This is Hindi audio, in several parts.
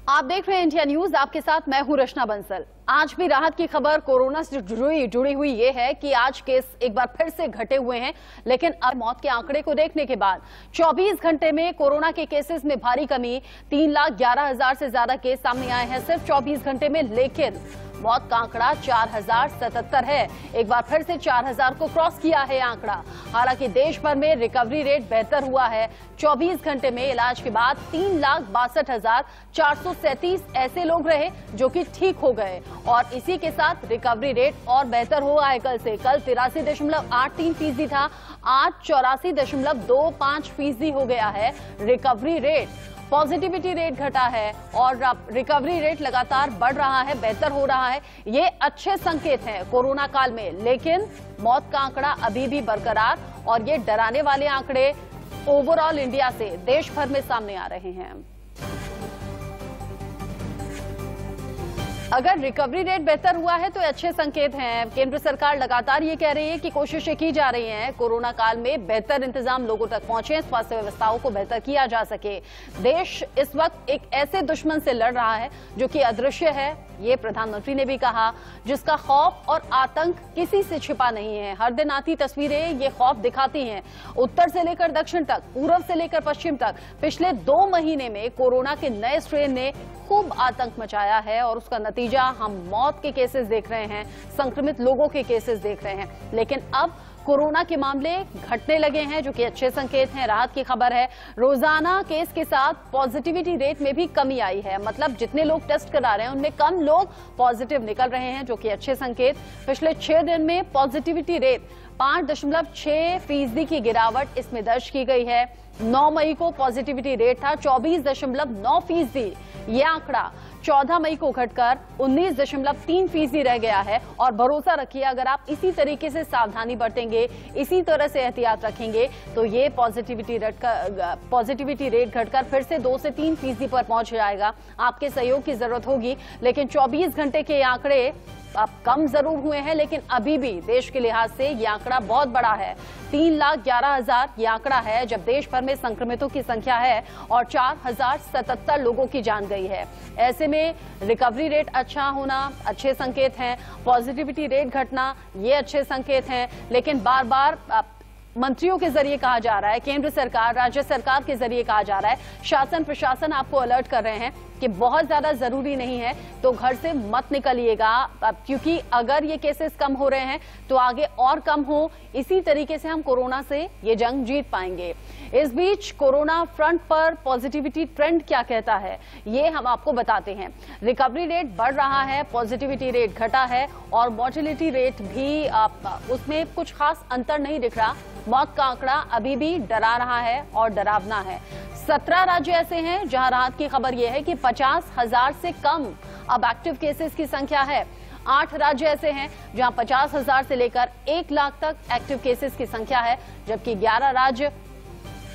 आप देख रहे हैं इंडिया न्यूज। आपके साथ मैं हूं रचना बंसल। आज भी राहत की खबर कोरोना से जुड़ी हुई ये है कि आज केस एक बार फिर से घटे हुए हैं, लेकिन अब मौत के आंकड़े को देखने के बाद 24 घंटे में कोरोना के केसेस में भारी कमी। 3,11,000 से ज्यादा केस सामने आए हैं सिर्फ 24 घंटे में, लेकिन मौत का आंकड़ा 4,077 है। एक बार फिर से 4,000 को क्रॉस किया है आंकड़ा। हालांकि देश भर में रिकवरी रेट बेहतर हुआ है। 24 घंटे में इलाज के बाद 3,62,437 ऐसे लोग रहे जो कि ठीक हो गए, और इसी के साथ रिकवरी रेट और बेहतर हुआ है कल से। कल 83.83% था, आज 84.25% हो गया है रिकवरी रेट। पॉजिटिविटी रेट घटा है और रिकवरी रेट लगातार बढ़ रहा है, बेहतर हो रहा है। ये अच्छे संकेत हैं कोरोना काल में, लेकिन मौत का आंकड़ा अभी भी बरकरार, और ये डराने वाले आंकड़े ओवरऑल इंडिया से देश भर में सामने आ रहे हैं। अगर रिकवरी रेट बेहतर हुआ है तो अच्छे संकेत हैं। केंद्र सरकार लगातार ये कह रही है कि कोशिशें की जा रही हैं कोरोना काल में बेहतर इंतजाम लोगों तक पहुंचे, स्वास्थ्य व्यवस्थाओं को बेहतर किया जा सके। देश इस वक्त एक ऐसे दुश्मन से लड़ रहा है जो कि अदृश्य है, ये प्रधानमंत्री ने भी कहा, जिसका खौफ और आतंक किसी से छिपा नहीं है। हर दिन आती तस्वीरें ये खौफ दिखाती हैं। उत्तर से लेकर दक्षिण तक, पूर्व से लेकर पश्चिम तक पिछले 2 महीने में कोरोना के नए स्ट्रेन ने खूब आतंक मचाया है, और उसका नतीजा हम मौत के केसेस देख रहे हैं, संक्रमित लोगों के केसेस देख रहे हैं। लेकिन अब कोरोना के मामले घटने लगे हैं, जो कि अच्छे संकेत हैं। राहत की खबर है, रोजाना केस के साथ पॉजिटिविटी रेट में भी कमी आई है। मतलब जितने लोग टेस्ट करा रहे हैं उनमें कम लोग पॉजिटिव निकल रहे हैं, जो कि अच्छे संकेत। पिछले 6 दिन में पॉजिटिविटी रेट 5.6% की गिरावट इसमें दर्ज की गई है। 9 मई को पॉजिटिविटी रेट था 24.9%। ये आंकड़ा 14 मई को घटकर 19.3% रह गया है। और भरोसा रखिए, अगर आप इसी तरीके से सावधानी बरतेंगे, इसी तरह से एहतियात रखेंगे, तो ये पॉजिटिविटी रेट घटकर फिर से 2 से 3% पर पहुंच जाएगा। आपके सहयोग की जरूरत होगी, लेकिन 24 घंटे के आंकड़े अब कम जरूर हुए हैं, लेकिन अभी भी देश के लिहाज से ये आंकड़ा बहुत बड़ा है। 3,11,000 ये आंकड़ा है, जब देश भर में संक्रमितों की संख्या है और 4,077 लोगों की जान गई है। ऐसे में रिकवरी रेट अच्छा होना अच्छे संकेत हैं, पॉजिटिविटी रेट घटना ये अच्छे संकेत हैं। लेकिन बार बार मंत्रियों के जरिए कहा जा रहा है, केंद्र सरकार, राज्य सरकार के जरिए कहा जा रहा है, शासन प्रशासन आपको अलर्ट कर रहे हैं कि बहुत ज्यादा जरूरी नहीं है तो घर से मत निकलिएगा, क्योंकि अगर ये केसेस कम हो रहे हैं तो आगे और कम हो। इसी तरीके से हम कोरोना से ये जंग जीत पाएंगे। इस बीच कोरोना फ्रंट पर पॉजिटिविटी ट्रेंड क्या कहता है, ये हम आपको बताते हैं। रिकवरी रेट बढ़ रहा है, पॉजिटिविटी रेट घटा है, और मोर्टेलिटी रेट भी उसमें कुछ खास अंतर नहीं दिख रहा। मौत का आंकड़ा अभी भी डरा रहा है और डरावना है। 17 राज्य ऐसे हैं जहां राहत की खबर यह है कि 50,000 से कम अब एक्टिव केसेस की संख्या है। 8 राज्य ऐसे हैं जहां 50,000 से लेकर 1 लाख तक एक्टिव केसेस की संख्या है, जबकि 11 राज्य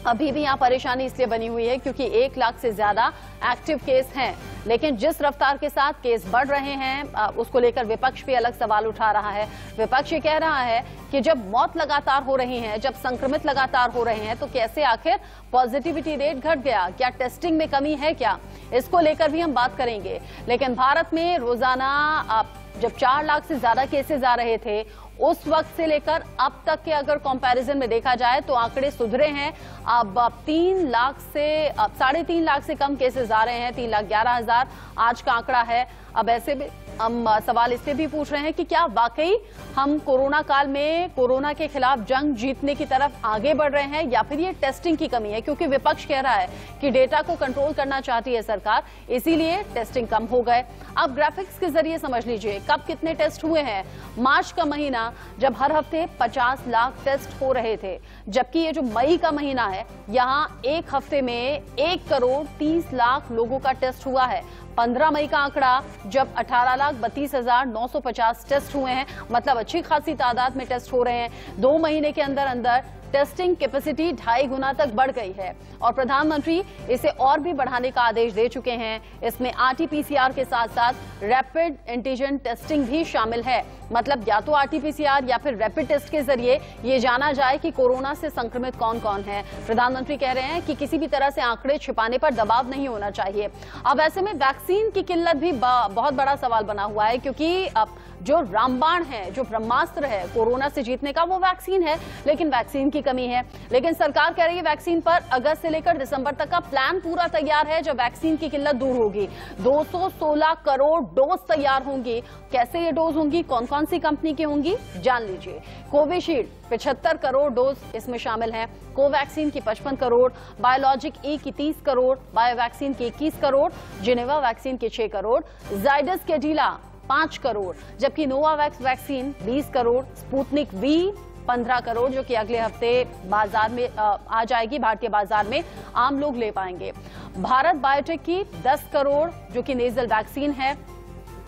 अभी भी यहां परेशानी इसलिए बनी हुई है क्योंकि 1 लाख से ज्यादा एक्टिव केस हैं। लेकिन जिस रफ्तार के साथ केस बढ़ रहे हैं उसको लेकर विपक्ष भी अलग सवाल उठा रहा है। विपक्ष ये कह रहा है कि जब मौत लगातार हो रही है, जब संक्रमित लगातार हो रहे हैं, तो कैसे आखिर पॉजिटिविटी रेट घट गया? क्या टेस्टिंग में कमी है क्या? इसको लेकर भी हम बात करेंगे। लेकिन भारत में रोजाना जब 4 लाख से ज्यादा केसेस आ रहे थे, उस वक्त से लेकर अब तक के अगर कंपैरिजन में देखा जाए तो आंकड़े सुधरे हैं। अब 3 लाख से 3.5 लाख से कम केसेस आ रहे हैं। 3,11,000 आज का आंकड़ा है। अब ऐसे में हम सवाल इससे भी पूछ रहे हैं कि क्या वाकई हम कोरोना काल में कोरोना के खिलाफ जंग जीतने की तरफ आगे बढ़ रहे हैं, या फिर ये टेस्टिंग की कमी है? क्योंकि विपक्ष कह रहा है कि डेटा को कंट्रोल करना चाहती है सरकार, इसीलिए टेस्टिंग कम हो गए। अब ग्राफिक्स के जरिए समझ लीजिए कब कितने टेस्ट हुए हैं। मार्च का महीना जब हर हफ्ते 50 लाख टेस्ट हो रहे थे, जबकि ये जो मई का महीना है, यहाँ एक हफ्ते में 1,30,00,000 लोगों का टेस्ट हुआ है। 15 मई का आंकड़ा जब 18,32,950 टेस्ट हुए हैं, मतलब अच्छी खासी तादाद में टेस्ट हो रहे हैं। 2 महीने के अंदर अंदर टेस्टिंग कैपेसिटी 2.5 गुना तक बढ़ गई है और प्रधानमंत्री इसे और भी बढ़ाने का आदेश दे चुके हैं। इसमें RT-PCR के साथ साथ रैपिड एंटीजन टेस्टिंग भी शामिल है। मतलब या तो RT-PCR या फिर रैपिड टेस्ट के जरिए ये जाना जाए कि कोरोना से संक्रमित कौन कौन है। प्रधानमंत्री कह रहे हैं कि किसी भी तरह से आंकड़े छिपाने पर दबाव नहीं होना चाहिए। अब ऐसे में वैक्सीन की किल्लत भी बहुत बड़ा सवाल बना हुआ है, क्योंकि अब जो रामबाण है, जो ब्रह्मास्त्र है कोरोना से जीतने का, वो वैक्सीन है, लेकिन वैक्सीन की कमी है। लेकिन सरकार कह रही है वैक्सीन पर अगस्त से लेकर दिसंबर तक का प्लान पूरा तैयार है, जब वैक्सीन की किल्लत दूर होगी। 216 करोड़ डोज तैयार होंगी। कैसे ये डोज होंगी, कौन कौन सी कंपनी की होंगी, जान लीजिए। कोविशील्ड 75 करोड़ डोज इसमें शामिल हैं, कोवैक्सीन की 55 करोड़, बायोलॉजिक ई की 30 करोड़, बायोवैक्सीन की 21 करोड़, जिनेवा वैक्सीन के 6 करोड़, जाइडस कैडिला 5 करोड़, जबकि Novavax vaccine 20 crore, Sputnik V 15 crore, जो कि अगले हफ्ते बाजार में आ जाएगी, भारतीय बाजार में आम लोग ले पाएंगे। भारत बायोटेक की 10 करोड़, जो कि नेजल वैक्सीन है।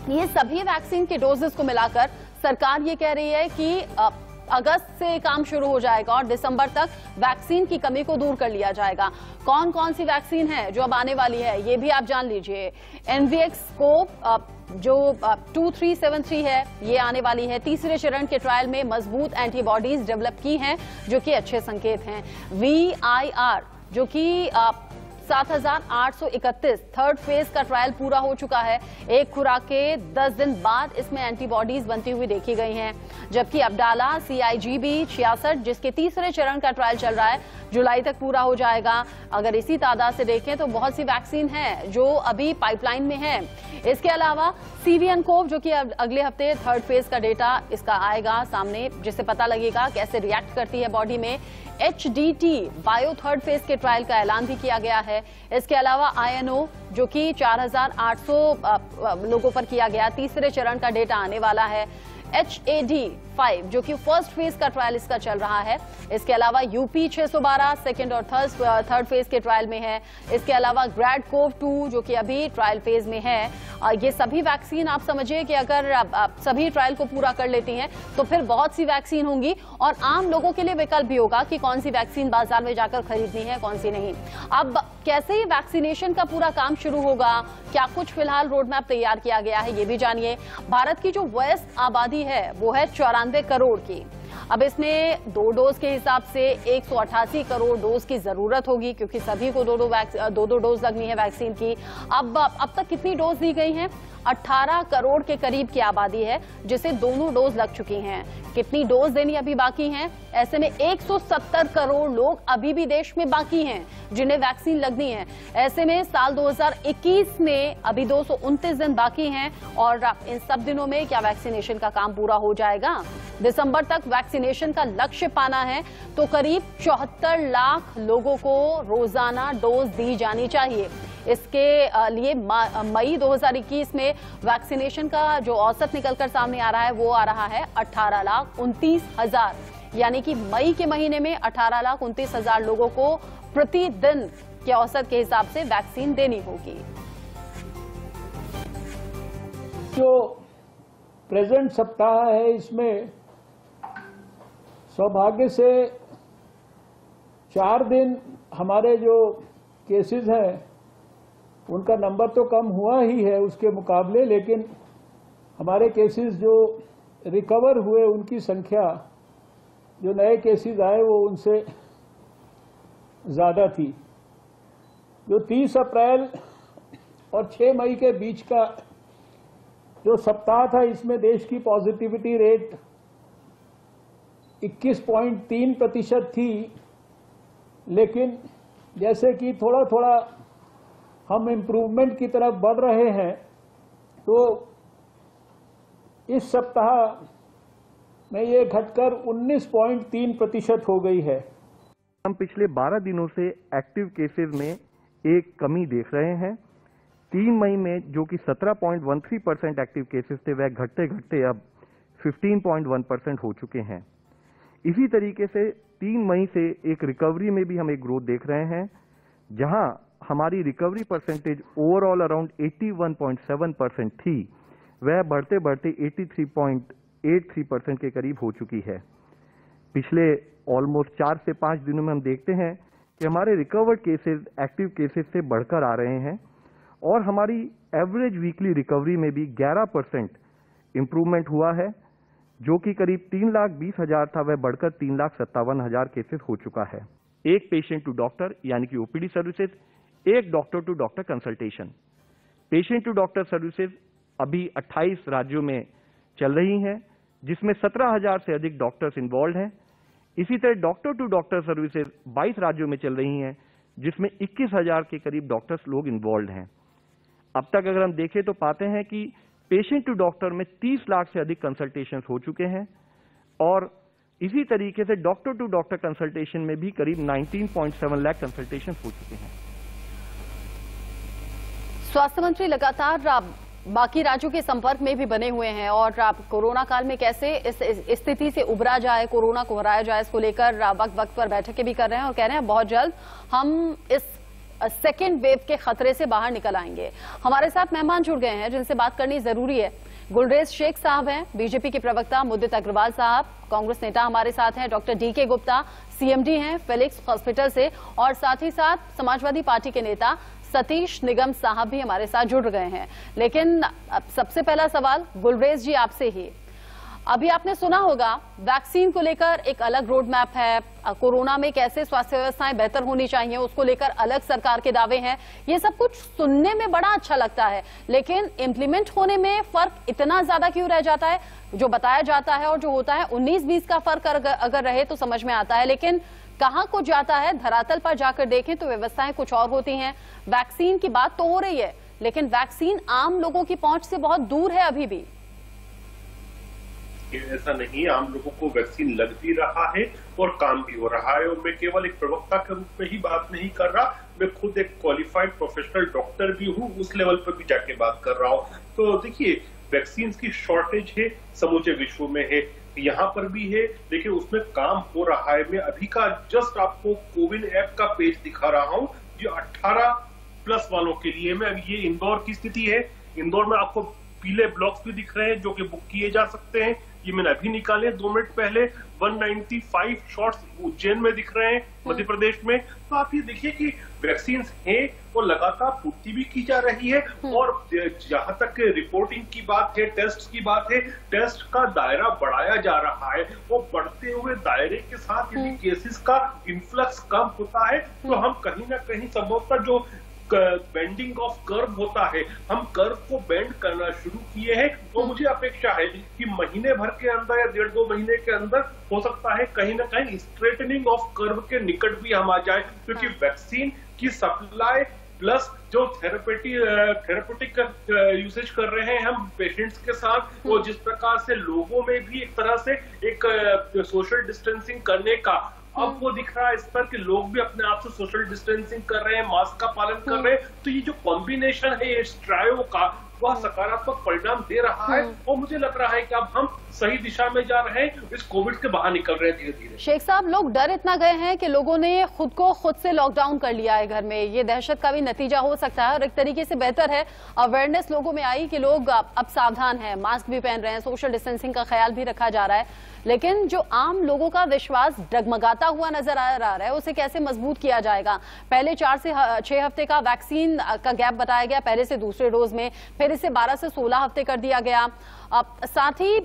ये सभी वैक्सीन के डोजेस को मिलाकर सरकार ये कह रही है कि अगस्त से काम शुरू हो जाएगा और दिसंबर तक वैक्सीन की कमी को दूर कर लिया जाएगा। कौन कौन सी वैक्सीन है जो अब आने वाली है, ये भी आप जान लीजिए। एनवीएक्स को जो 2373 है, ये आने वाली है। तीसरे चरण के ट्रायल में मजबूत एंटीबॉडीज डेवलप की हैं, जो कि अच्छे संकेत हैं। VIR जो कि 7831 थर्ड फेज का ट्रायल पूरा हो चुका है। एक खुराक के 10 दिन बाद इसमें एंटीबॉडीज बनती हुई देखी गई हैं। जबकि अब्डाला CIGB 66, जिसके तीसरे चरण का ट्रायल चल रहा है, जुलाई तक पूरा हो जाएगा। अगर इसी तादाद से देखें तो बहुत सी वैक्सीन है जो अभी पाइपलाइन में है। इसके अलावा CVN कोव, जो कि अगले हफ्ते थर्ड फेज का डेटा इसका आएगा सामने, जिससे पता लगेगा कैसे रिएक्ट करती है बॉडी में। HDT बायो थर्ड फेज के ट्रायल का ऐलान भी किया गया है। इसके अलावा INO, जो कि 4800 लोगों पर किया गया, तीसरे चरण का डेटा आने वाला है। HAD5, जो कि फर्स्ट फेज का ट्रायल इसका चल रहा है। इसके अलावा UP 612 सेकेंड और थर्ड फेज के ट्रायल में है। इसके अलावा GradCov2, जो कि अभी ट्रायल फेज में है। ये सभी वैक्सीन आप समझिए कि अगर सभी ट्रायल को पूरा कर लेती हैं तो फिर बहुत सी वैक्सीन होंगी और आम लोगों के लिए विकल्प भी होगा कि कौन सी वैक्सीन बाजार में जाकर खरीदनी है, कौन सी नहीं। अब कैसे ही वैक्सीनेशन का पूरा काम शुरू होगा, क्या कुछ फिलहाल रोड मैप तैयार किया गया है, ये भी जानिए। भारत की जो वयस्क आबादी है वो है 94 करोड़ की। अब इसमें 2 डोज के हिसाब से 188 करोड़ डोज की जरूरत होगी, क्योंकि सभी को दो डोज लगनी है वैक्सीन की। अब तक कितनी डोज दी गई हैं? 18 करोड़ के करीब की आबादी है जिसे दोनों डोज लग चुकी हैं। कितनी डोज देनी अभी बाकी हैं? ऐसे में 170 करोड़ लोग अभी भी देश में बाकी हैं जिन्हें वैक्सीन लगनी है। ऐसे में साल 2021 में अभी 229 दिन बाकी हैं और इन सब दिनों में क्या वैक्सीनेशन का काम पूरा हो जाएगा? दिसंबर तक वैक्सीनेशन का लक्ष्य पाना है तो करीब 74 लाख लोगों को रोजाना डोज दी जानी चाहिए। इसके लिए मई 2021 में वैक्सीनेशन का जो औसत निकलकर सामने आ रहा है वो आ रहा है 18,29,000, यानी कि मई के महीने में 18,29,000 लोगों को प्रतिदिन के औसत के हिसाब से वैक्सीन देनी होगी। जो प्रेजेंट सप्ताह है इसमें सौभाग्य से 4 दिन हमारे जो केसेस हैं उनका नंबर तो कम हुआ ही है उसके मुकाबले, लेकिन हमारे केसेस जो रिकवर हुए उनकी संख्या, जो नए केसेस आए वो उनसे ज़्यादा थी। जो 30 अप्रैल और 6 मई के बीच का जो सप्ताह था इसमें देश की पॉजिटिविटी रेट 21.3% थी, लेकिन जैसे कि थोड़ा थोड़ा हम इम्प्रूवमेंट की तरफ बढ़ रहे हैं तो इस सप्ताह में ये घटकर 19.3% हो गई है। हम पिछले 12 दिनों से एक्टिव केसेस में एक कमी देख रहे हैं। 3 मई में जो कि 17.13% एक्टिव केसेस थे वह घटते घटते अब 15.1% हो चुके हैं। इसी तरीके से 3 मई से एक रिकवरी में भी हम एक ग्रोथ देख रहे हैं, जहां हमारी रिकवरी परसेंटेज ओवरऑल अराउंड 81.7% थी, वह बढ़ते बढ़ते 83.83% के करीब हो चुकी है। पिछले ऑलमोस्ट 4 से 5 दिनों में हम देखते हैं कि हमारे रिकवर्ड केसेस एक्टिव केसेस से बढ़कर आ रहे हैं और हमारी एवरेज वीकली रिकवरी में भी 11% इंप्रूवमेंट हुआ है, जो कि करीब 3,20,000 था, वह बढ़कर 3,57,000 केसेस हो चुका है। एक पेशेंट टू डॉक्टर यानी कि ओपीडी सर्विसेज, एक doctor to doctor consultation. Patient to doctor services अभी 28 राज्यों में चल रही हैं, जिसमें 17,000 से अधिक डॉक्टर्स इन्वॉल्व हैं। इसी तरह डॉक्टर टू डॉक्टर सर्विसेज 22 राज्यों में चल रही हैं, जिसमें 21,000 के करीब डॉक्टर्स लोग इन्वॉल्व हैं। अब तक अगर हम देखें तो पाते हैं कि पेशेंट टू डॉक्टर में 30 लाख से अधिक कंसल्टेशंस हो चुके हैं और इसी तरीके से डॉक्टर टू डॉक्टर कंसल्टेशन में भी करीब 19.7 लाख कंसल्टेशंस हो चुके हैं। स्वास्थ्य मंत्री लगातार बाकी राज्यों के संपर्क में भी बने हुए हैं और कोरोना काल में कैसे इस स्थिति से उबरा जाए, कोरोना को हराया जाए, इसको लेकर वक्त वक्त पर बैठकें भी कर रहे हैं और कह रहे हैं बहुत जल्द हम इस सेकेंड वेव के खतरे से बाहर निकल आएंगे। हमारे साथ मेहमान जुड़ गए हैं जिनसे बात करनी जरूरी है। गुलरेज शेख साहब हैं, बीजेपी के प्रवक्ता मुद्दित अग्रवाल साहब, कांग्रेस नेता हमारे साथ हैं, डॉक्टर डीके गुप्ता सीएमडी हैं फिलिक्स हॉस्पिटल से, और साथ ही साथ समाजवादी पार्टी के नेता सतीश निगम साहब भी हमारे साथ जुड़ गए हैं। लेकिन अब सबसे पहला सवाल गुलरेज जी आपसे ही। अभी आपने सुना होगा वैक्सीन को लेकर एक अलग रोड मैप है, कोरोना में कैसे स्वास्थ्य व्यवस्थाएं बेहतर होनी चाहिए उसको लेकर अलग सरकार के दावे हैं। ये सब कुछ सुनने में बड़ा अच्छा लगता है, लेकिन इम्प्लीमेंट होने में फर्क इतना ज्यादा क्यों रह जाता है? जो बताया जाता है और जो होता है 19-20 का फर्क अगर रहे तो समझ में आता है, लेकिन कहां को जाता है धरातल पर जाकर देखें तो व्यवस्थाएं कुछ और होती हैं। वैक्सीन की बात तो हो रही है, लेकिन वैक्सीन आम लोगों की पहुंच से बहुत दूर है अभी भी। ऐसा नहीं, आम लोगों को वैक्सीन लग भी रहा है और काम भी हो रहा है। और मैं केवल एक प्रवक्ता के रूप में ही बात नहीं कर रहा, मैं खुद एक क्वालिफाइड प्रोफेशनल डॉक्टर भी हूँ, उस लेवल पर भी जाके बात कर रहा हूँ। तो देखिए, वैक्सीन की शॉर्टेज है, समूचे विश्व में है, यहाँ पर भी है, लेकिन उसमें काम हो रहा है। मैं अभी का जस्ट आपको कोविन ऐप का पेज दिखा रहा हूँ जो 18+ वालों के लिए। मैं अभी ये इंदौर की स्थिति है, इंदौर में आपको पीले ब्लॉक्स भी दिख रहे हैं जो कि बुक किए जा सकते हैं। ये मैंने अभी निकाले 2 मिनट पहले। 195 शॉट्स उज्जैन में दिख रहे हैं मध्य प्रदेश में। तो आप ये देखिए कि वैक्सीन है और लगातार पूर्ति भी की जा रही है। और जहां तक रिपोर्टिंग की बात है, टेस्ट की बात है, टेस्ट का दायरा बढ़ाया जा रहा है। वो बढ़ते हुए दायरे के साथ यदि केसेस का इन्फ्लक्स कम होता है तो हम कहीं ना कहीं संभवतः जो बेंडिंग ऑफ कर्व होता है, हम कर्व को बेंड करना शुरू किए हैं। तो मुझे अपेक्षा है कि महीने भर के अंदर या 1.5-2 महीने के अंदर हो सकता है कहीं ना कहीं स्ट्रेटनिंग ऑफ कर्व के निकट भी हम आ जाए, क्योंकि वैक्सीन की सप्लाई प्लस जो थेरेपेटिक यूसेज कर रहे हैं हम पेशेंट्स के साथ, वो जिस प्रकार से लोगों में भी एक तरह से एक सोशल डिस्टेंसिंग करने का अब वो दिख रहा है इस पर कि लोग भी अपने आप से सोशल डिस्टेंसिंग कर रहे हैं, मास्क का पालन कर रहे हैं। तो ये जो कॉम्बिनेशन है इस ट्रायो का, वह सकारात्मक परिणाम दे रहा है और मुझे लग रहा है कि अब हम सही दिशा में जा रहे हैं, इस कोविड के बाहर निकल रहे हैं धीरे धीरे। शेख साहब, लोग डर इतना गए हैं कि लोगों ने खुद को खुद से लॉकडाउन कर लिया है घर में। ये दहशत का भी नतीजा हो सकता है और एक तरीके से बेहतर है अवेयरनेस लोगों में आई कि लोग अब सावधान हैं, मास्क भी पहन रहे हैं, सोशल डिस्टेंसिंग का ख्याल भी रखा जा रहा है। लेकिन जो आम लोगों का विश्वास डगमगाता हुआ नजर आ रहा है, उसे कैसे मजबूत किया जाएगा? पहले 4 से 6 हफ्ते का वैक्सीन का गैप बताया गया, पहले से दूसरे डोज में, फिर इसे 12 से 16 हफ्ते कर दिया गया। साथ ही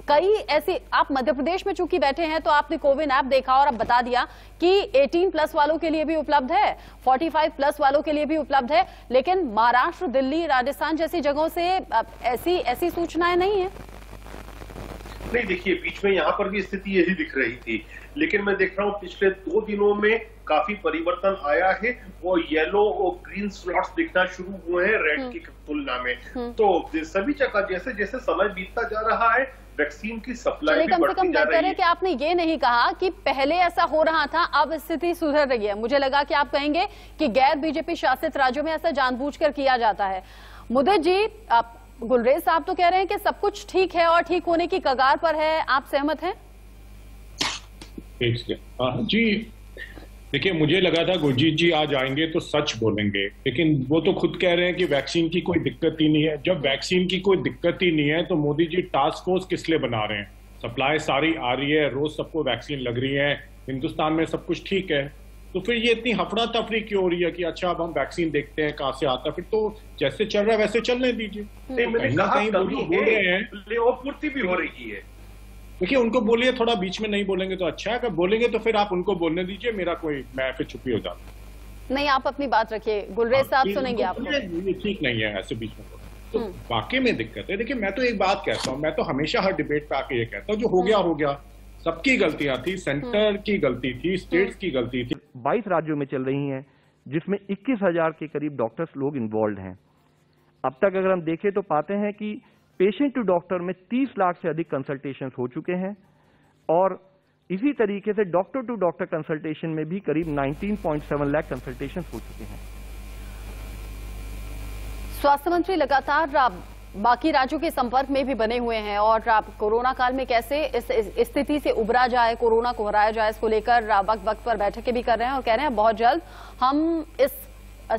कई ऐसे, आप मध्य प्रदेश में चूंकि बैठे हैं तो आपने कोविन ऐप देखा और अब बता दिया कि 18+ वालों के लिए भी उपलब्ध है, 45+ वालों के लिए भी उपलब्ध है, लेकिन महाराष्ट्र, दिल्ली, राजस्थान जैसी जगहों से ऐसी सूचनाएं नहीं है। नहीं, देखिए, बीच में यहाँ पर भी स्थिति यही दिख रही थी, लेकिन मैं देख रहा हूँ पिछले 2 दिनों में काफी परिवर्तन आया है। वो येलो और ग्रीन स्लॉट्स दिखना शुरू हुए हैं रेड की तुलना में। तो सभी जगह जैसे जैसे समय बीतता जा रहा है, वैक्सीन की सप्लाई भी बढ़ती जा रही है। कि आपने ये नहीं कहा कि पहले ऐसा हो रहा था, अब स्थिति सुधर रही है। मुझे लगा कि आप कहेंगे कि गैर बीजेपी शासित राज्यों में ऐसा जानबूझकर किया जाता है। मुद्दित जी, गुलरेज साहब तो कह रहे हैं कि सब कुछ ठीक है और ठीक होने की कगार पर है, आप सहमत हैं? जी, देखिए, मुझे लगा था गुरजीत जी आज आएंगे तो सच बोलेंगे, लेकिन वो तो खुद कह रहे हैं कि वैक्सीन की कोई दिक्कत ही नहीं है। जब वैक्सीन की कोई दिक्कत ही नहीं है तो मोदी जी टास्क फोर्स किस लिए बना रहे हैं? सप्लाई सारी आ रही है, रोज सबको वैक्सीन लग रही है, हिंदुस्तान में सब कुछ ठीक है, तो फिर ये इतनी हफड़ा तफरी क्यों हो रही है कि अच्छा अब हम वैक्सीन देखते हैं कहां से आता है? फिर तो जैसे चल रहा है वैसे चलने दीजिए। मैंने कहा कभी बोल रहे हैं, पूर्ति भी हो रही है। देखिए उनको बोलिए, थोड़ा बीच में नहीं बोलेंगे तो अच्छा है, अगर बोलेंगे तो फिर आप उनको बोलने दीजिए, मैं फिर चुप्पी हो जाता हूं। नहीं, आप अपनी बात रखिए, गुलरेज साहब सुनेंगे आपको। ये ठीक नहीं है ऐसे बीच में तो वाकई में दिक्कत है। देखिए मैं तो एक बात कहता हूँ, मैं तो हमेशा हर डिबेट पे आके ये कहता हूँ, जो हो गया हो गया, सबकी गलतियां थी, सेंटर की गलती थी, स्टेट्स की गलती थी। 22 राज्यों में चल रही हैं, जिसमें 21,000 के करीब डॉक्टर्स लोग इन्वॉल्व हैं। अब तक अगर हम देखें तो पाते हैं कि पेशेंट टू डॉक्टर में 30 लाख से अधिक कंसल्टेशन हो चुके हैं, और इसी तरीके से डॉक्टर टू डॉक्टर कंसल्टेशन में भी करीब 19.7 लाख कंसल्टेशन हो चुके हैं। स्वास्थ्य मंत्री लगातार बाकी राज्यों के संपर्क में भी बने हुए हैं, और कोरोना काल में कैसे इस स्थिति से उबरा जाए, कोरोना को हराया जाए, इसको लेकर वक्त वक्त पर बैठकें भी कर रहे हैं और कह रहे हैं बहुत जल्द हम इस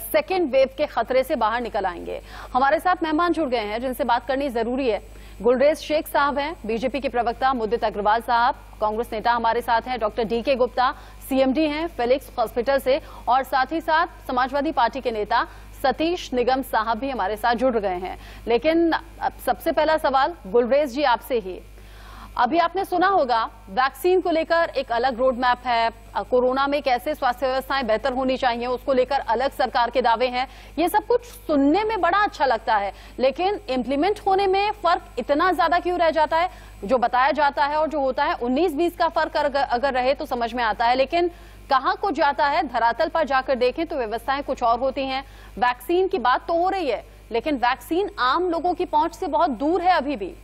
सेकेंड वेव के खतरे से बाहर निकल आएंगे। हमारे साथ मेहमान जुड़ गए हैं जिनसे बात करनी जरूरी है। गुलरेज शेख साहब हैं, बीजेपी के प्रवक्ता मुद्दित अग्रवाल साहब, कांग्रेस नेता हमारे साथ हैं डॉक्टर DK गुप्ता, CMD हैं फिलिक्स हॉस्पिटल से, और साथ ही साथ समाजवादी पार्टी के नेता सतीश निगम साहब भी हमारे साथ जुड़ गए हैं। लेकिन सबसे पहला सवाल गुलरेज जी आपसे ही, अभी आपने सुना होगा वैक्सीन को लेकर एक अलग रोड मैप है, कोरोना में कैसे स्वास्थ्य व्यवस्थाएं बेहतर होनी चाहिए उसको लेकर अलग सरकार के दावे हैं। ये सब कुछ सुनने में बड़ा अच्छा लगता है, लेकिन इम्प्लीमेंट होने में फर्क इतना ज्यादा क्यों रह जाता है? जो बताया जाता है और जो होता है 19-20 का फर्क अगर रहे तो समझ में आता है, लेकिन कहां को जाता है धरातल पर जाकर देखें तो व्यवस्थाएं कुछ और होती हैं। वैक्सीन की बात तो हो रही है, लेकिन वैक्सीन आम लोगों की पहुंच से बहुत दूर है अभी भी।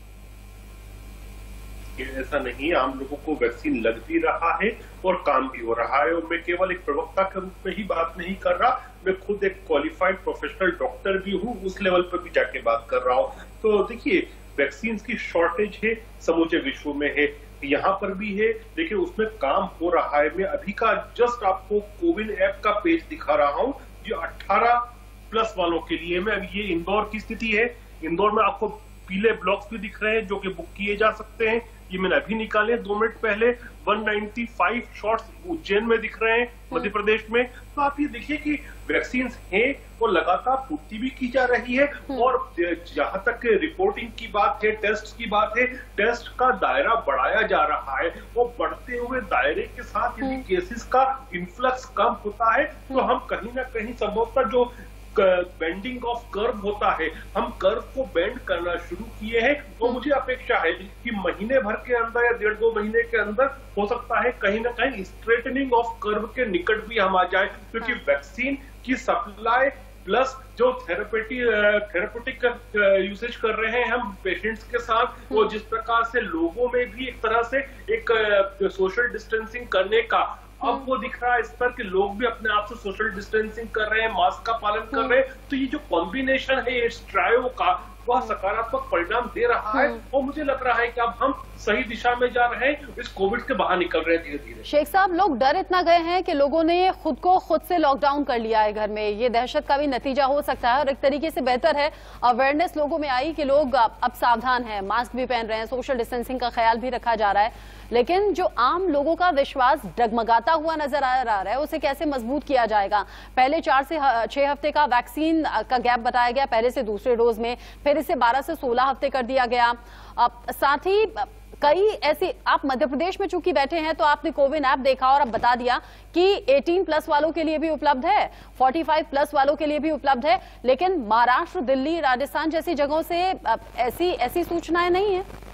ऐसा नहीं, आम लोगों को वैक्सीन लग भी रहा है और काम भी हो रहा है, और मैं केवल एक प्रवक्ता के रूप में ही बात नहीं कर रहा, मैं खुद एक क्वालिफाइड प्रोफेशनल डॉक्टर भी हूँ, उस लेवल पर भी जाके बात कर रहा हूँ। तो देखिए वैक्सीन की शॉर्टेज है, समूचे विश्व में है, यहाँ पर भी है, लेकिन उसमें काम हो रहा है। मैं अभी का जस्ट आपको कोविन ऐप का पेज दिखा रहा हूँ जो 18+ वालों के लिए। मैं अभी ये इंदौर की स्थिति है, इंदौर में आपको पीले ब्लॉक्स भी दिख रहे हैं जो कि बुक किए जा सकते हैं, ये मैंने अभी निकाले 2 मिनट पहले। 195 शॉट्स उज्जैन में दिख रहे हैं मध्य प्रदेश में। तो आप ये देखिए कि वैक्सीन है और लगातार पूर्ति भी की जा रही है, और जहां तक रिपोर्टिंग की बात है, टेस्ट की बात है, टेस्ट का दायरा बढ़ाया जा रहा है, और बढ़ते हुए दायरे के साथ यदि केसेस का इन्फ्लक्स कम होता है तो हम कहीं ना कहीं संभवतः जो बेंडिंग ऑफ कर्व होता है, हम कर्व को बेंड करना शुरू किए हैं। तो मुझे अपेक्षा है कि महीने भर के अंदर या 1.5-2 महीने के अंदर हो सकता है कहीं ना कहीं स्ट्रेटनिंग ऑफ कर्व के निकट भी हम आ जाए, क्योंकि वैक्सीन की सप्लाई प्लस जो थेरेपेटिक यूसेज कर रहे हैं हम पेशेंट्स के साथ, वो जिस प्रकार से लोगों में भी एक तरह से एक सोशल डिस्टेंसिंग करने का अब वो दिख रहा है स्तर के लोग भी अपने आप से सोशल डिस्टेंसिंग कर रहे हैं, मास्क का पालन कर रहे हैं। तो ये जो कॉम्बिनेशन है इस ट्रायो का, वह सकारात्मक परिणाम दे रहा है, और मुझे लग रहा है कि अब हम सही दिशा में जा रहे हैं, इस कोविड के बाहर निकल रहे हैं धीरे धीरे। शेख साहब, लोग डर इतना गए हैं कि लोगों ने खुद से लॉकडाउन कर लिया है घर में। ये दहशत का भी नतीजा हो सकता है, और एक तरीके से बेहतर है अवेयरनेस लोगों में आई कि लोग अब सावधान हैं, मास्क भी पहन रहे हैं, सोशल डिस्टेंसिंग का ख्याल भी रखा जा रहा है। लेकिन जो आम लोगों का विश्वास डगमगाता हुआ नजर आ रहा है, उसे कैसे मजबूत किया जाएगा? पहले 4 से 6 हफ्ते का वैक्सीन का गैप बताया गया, पहले से दूसरे डोज में, फिर इसे 12 से 16 हफ्ते कर दिया गया। साथ ही कई ऐसी, आप मध्य प्रदेश में चूंकि बैठे हैं तो आपने कोविन ऐप देखा और अब बता दिया कि 18+ वालों के लिए भी उपलब्ध है, 45+ वालों के लिए भी उपलब्ध है, लेकिन महाराष्ट्र, दिल्ली, राजस्थान जैसी जगहों से ऐसी सूचनाएं नहीं है।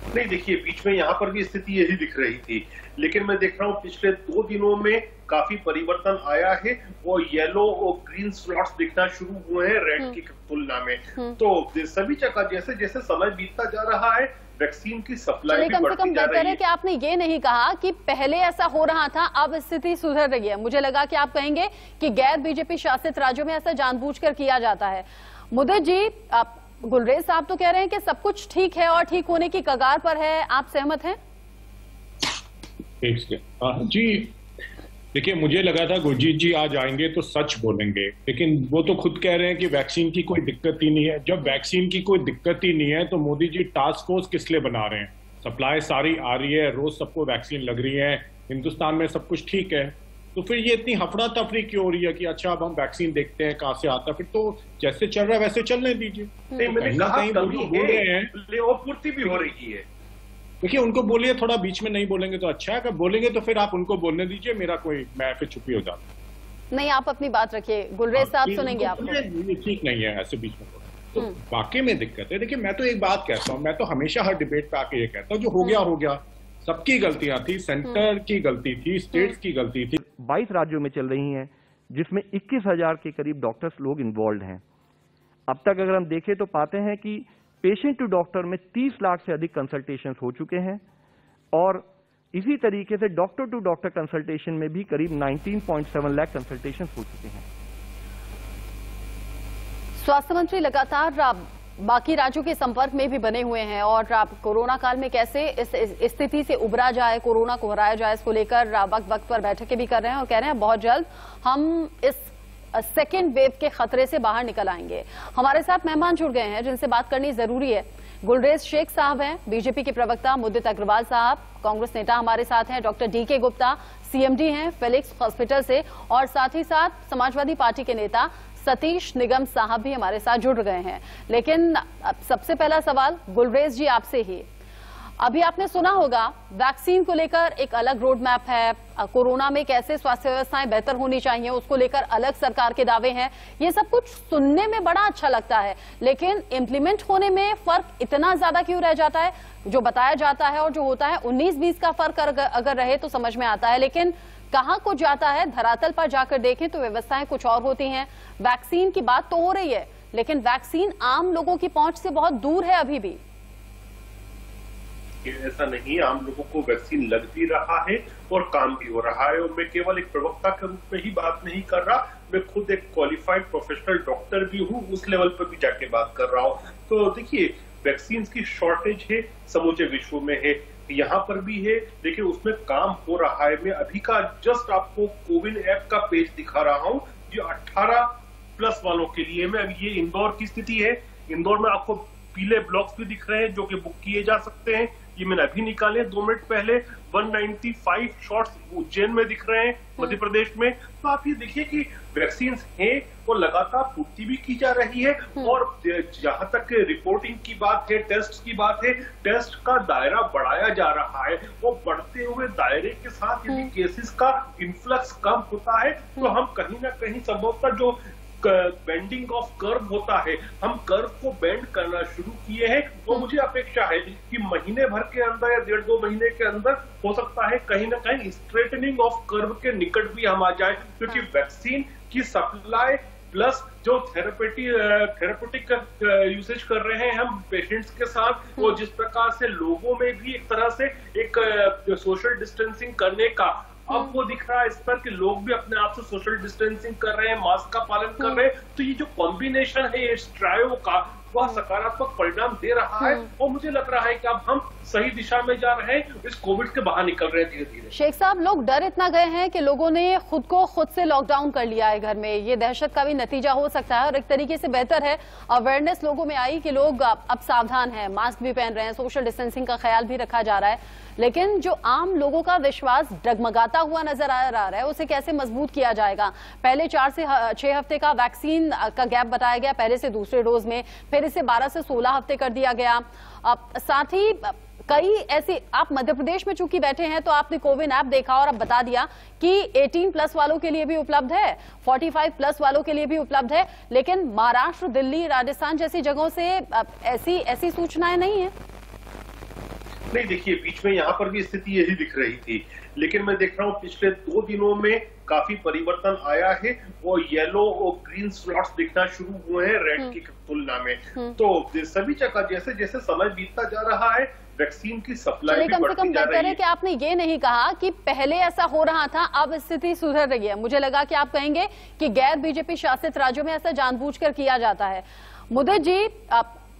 नहीं, देखिए बीच में यहाँ पर भी स्थिति यही दिख रही थी, लेकिन मैं देख रहा हूँ पिछले 2 दिनों में काफी परिवर्तन आया है, वो येलो और ग्रीन स्लॉट्स दिखना शुरू हुए हैं रेड की तुलना में। तो सभी जगह जैसे जैसे समय बीतता जा रहा है, वैक्सीन की सप्लाई भी बढ़ती जा रही है। कि आपने ये नहीं कहा कि पहले ऐसा हो रहा था, अब स्थिति सुधर रही है। मुझे लगा कि आप कहेंगे कि गैर बीजेपी शासित राज्यों में ऐसा जानबूझकर किया जाता है। मुद्दित जी, गुलरेज साहब तो कह रहे हैं कि सब कुछ ठीक है और ठीक होने की कगार पर है, आप सहमत हैं? जी देखिए, मुझे लगा था गुरजीत जी आज आएंगे तो सच बोलेंगे, लेकिन वो तो खुद कह रहे हैं कि वैक्सीन की कोई दिक्कत ही नहीं है। जब वैक्सीन की कोई दिक्कत ही नहीं है तो मोदी जी टास्क फोर्स किस लिए बना रहे हैं? सप्लाई सारी आ रही है, रोज सबको वैक्सीन लग रही है, हिंदुस्तान में सब कुछ ठीक है, तो फिर ये इतनी हफड़ा तफरी क्यों हो रही है कि अच्छा अब हम वैक्सीन देखते हैं कहां से आता है? फिर तो जैसे चल रहा है वैसे चलने दीजिए। नहीं, मैंने कहा कमी है, पूर्ति भी हो रही है। देखिए उनको बोलिए, थोड़ा बीच में नहीं बोलेंगे तो अच्छा है, अगर बोलेंगे तो फिर आप उनको बोलने दीजिए, मैं फिर चुप्पी हो जाता। नहीं, आप अपनी बात रखिए। गुलरेज साहब सुनेंगे आपको। ये ठीक नहीं है ऐसे बीच में बोलना, तो वाकई में दिक्कत है। देखिए मैं तो एक बात कहता हूँ, मैं तो हमेशा हर डिबेट पे आके ये कहता हूँ, जो हो गया, सबकी गलतियां थी, सेंटर की गलती थी, स्टेट्स की गलती थी। 22 राज्यों में चल रही हैं, जिसमें 21,000 के करीब डॉक्टर्स लोग इन्वॉल्व हैं। अब तक अगर हम देखें तो पाते हैं कि पेशेंट टू डॉक्टर में 30 लाख से अधिक कंसल्टेशंस हो चुके हैं, और इसी तरीके से डॉक्टर टू डॉक्टर कंसल्टेशन में भी करीब 19.7 लाख कंसल्टेशंस हो चुके हैं। स्वास्थ्य मंत्री लगातार बाकी राज्यों के संपर्क में भी बने हुए हैं, और कोरोना काल में कैसे इस स्थिति से उबरा जाए, कोरोना को हराया जाए, इसको लेकर वक्त पर बैठकें भी कर रहे हैं और कह रहे हैं बहुत जल्द हम इस सेकेंड वेव के खतरे से बाहर निकल आएंगे। हमारे साथ मेहमान जुड़ गए हैं जिनसे बात करनी जरूरी है। गुलरेज शेख साहब हैं, बीजेपी के प्रवक्ता मुद्दित अग्रवाल साहब, कांग्रेस नेता हमारे साथ हैं डॉक्टर डीके गुप्ता, सीएमडी हैं फिलिक्स हॉस्पिटल से, और साथ ही साथ समाजवादी पार्टी के नेता सतीश निगम साहब भी हमारे साथ जुड़ गए हैं। लेकिन सबसे पहला सवाल गुलरेज जी आपसे ही। अभी आपने सुना होगा वैक्सीन को लेकर एक अलग रोड मैप है, कोरोना में कैसे स्वास्थ्य व्यवस्थाएं बेहतर होनी चाहिए उसको लेकर अलग सरकार के दावे हैं। ये सब कुछ सुनने में बड़ा अच्छा लगता है, लेकिन इम्प्लीमेंट होने में फर्क इतना ज्यादा क्यों रह जाता है? जो बताया जाता है और जो होता है 19-20 का फर्क अगर रहे तो समझ में आता है, लेकिन कहां को जाता है धरातल पर जाकर देखें तो व्यवस्थाएं कुछ और होती हैं। वैक्सीन की बात तो हो रही है, लेकिन वैक्सीन आम लोगों की पहुंच से बहुत दूर है अभी भी। ऐसा नहीं, आम लोगों को वैक्सीन लग भी रहा है और काम भी हो रहा है, और मैं केवल एक प्रवक्ता के रूप में ही बात नहीं कर रहा, मैं खुद एक क्वालिफाइड प्रोफेशनल डॉक्टर भी हूँ, उस लेवल पर भी जाके बात कर रहा हूँ। तो देखिए वैक्सीन की शॉर्टेज है, समूचे विश्व में है, यहाँ पर भी है, देखिए उसमें काम हो रहा है। मैं अभी का जस्ट आपको कोविन ऐप का पेज दिखा रहा हूँ जो 18+ वालों के लिए। मैं अभी ये इंदौर की स्थिति है, इंदौर में आपको पीले ब्लॉक्स भी दिख रहे हैं जो कि बुक किए जा सकते हैं, ये मैंने अभी निकाले 2 मिनट पहले। 195 शॉट्स उज्जैन में दिख रहे हैं मध्य प्रदेश में। तो आप ये देखिए कि वैक्सीन है और लगातार पूर्ति भी की जा रही है, और जहां तक रिपोर्टिंग की बात है, टेस्ट की बात है, टेस्ट का दायरा बढ़ाया जा रहा है, वो बढ़ते हुए दायरे के साथ यदि केसेस का इन्फ्लक्स कम होता है तो हम कहीं ना कहीं संभवतः जो बेंडिंग ऑफ कर्व होता है, हम कर्व को बेंड करना शुरू किए हैं। तो मुझे अपेक्षा है कि महीने भर के अंदर या 1.5-2 महीने के अंदर हो सकता है कहीं ना कहीं स्ट्रेटनिंग ऑफ कर्व के निकट भी हम आ जाए, क्योंकि वैक्सीन की सप्लाई प्लस जो थेरेपेटिक यूसेज कर रहे हैं हम पेशेंट्स के साथ, वो जिस प्रकार से लोगों में भी एक तरह से एक सोशल डिस्टेंसिंग करने का अब वो दिख रहा है इस पर कि लोग भी अपने आप से सोशल डिस्टेंसिंग कर रहे हैं, मास्क का पालन कर रहे हैं। तो ये जो कॉम्बिनेशन है इस ट्रायो का, वह सकारात्मक परिणाम दे रहा है, और मुझे लग रहा है कि अब हम सही दिशा में जा रहे हैं, इस कोविड के बाहर निकल रहे हैं धीरे धीरे। शेख साहब, लोग डर इतना गए हैं कि लोगों ने खुद से लॉकडाउन कर लिया है घर में। ये दहशत का भी नतीजा हो सकता है, और एक तरीके से बेहतर है अवेयरनेस लोगों में आई कि लोग अब सावधान हैं, मास्क भी पहन रहे हैं, सोशल डिस्टेंसिंग का ख्याल भी रखा जा रहा है। लेकिन जो आम लोगों का विश्वास डगमगाता हुआ नजर आ रहा है, उसे कैसे मजबूत किया जाएगा? पहले 4 से 6 हफ्ते का वैक्सीन का गैप बताया गया पहले से दूसरे डोज में, फिर इसे 12 से 16 हफ्ते कर दिया गया। साथ ही कई ऐसे, आप मध्य प्रदेश में चूंकि बैठे हैं तो आपने कोविन ऐप देखा और अब बता दिया कि 18+ वालों के लिए भी उपलब्ध है, 45+ वालों के लिए भी उपलब्ध है, लेकिन महाराष्ट्र, दिल्ली, राजस्थान जैसी जगहों से ऐसी सूचनाएं नहीं है। नहीं, देखिए बीच में यहाँ पर भी स्थिति यही दिख रही थी, लेकिन मैं देख रहा हूँ पिछले 2 दिनों में काफी परिवर्तन आया है, वो येलो और ग्रीन स्लॉट्स दिखना शुरू हुए हैं रेड की तुलना में। तो सभी जगह जैसे जैसे समय बीतता जा रहा है, वैक्सीन की सप्लाई भी बढ़ती जा रही है। कि आपने ये नहीं कहा कि पहले ऐसा हो रहा था, अब स्थिति सुधर रही है। मुझे लगा कि आप कहेंगे कि गैर बीजेपी शासित राज्यों में ऐसा जानबूझकर किया जाता है। मुद्दित जी,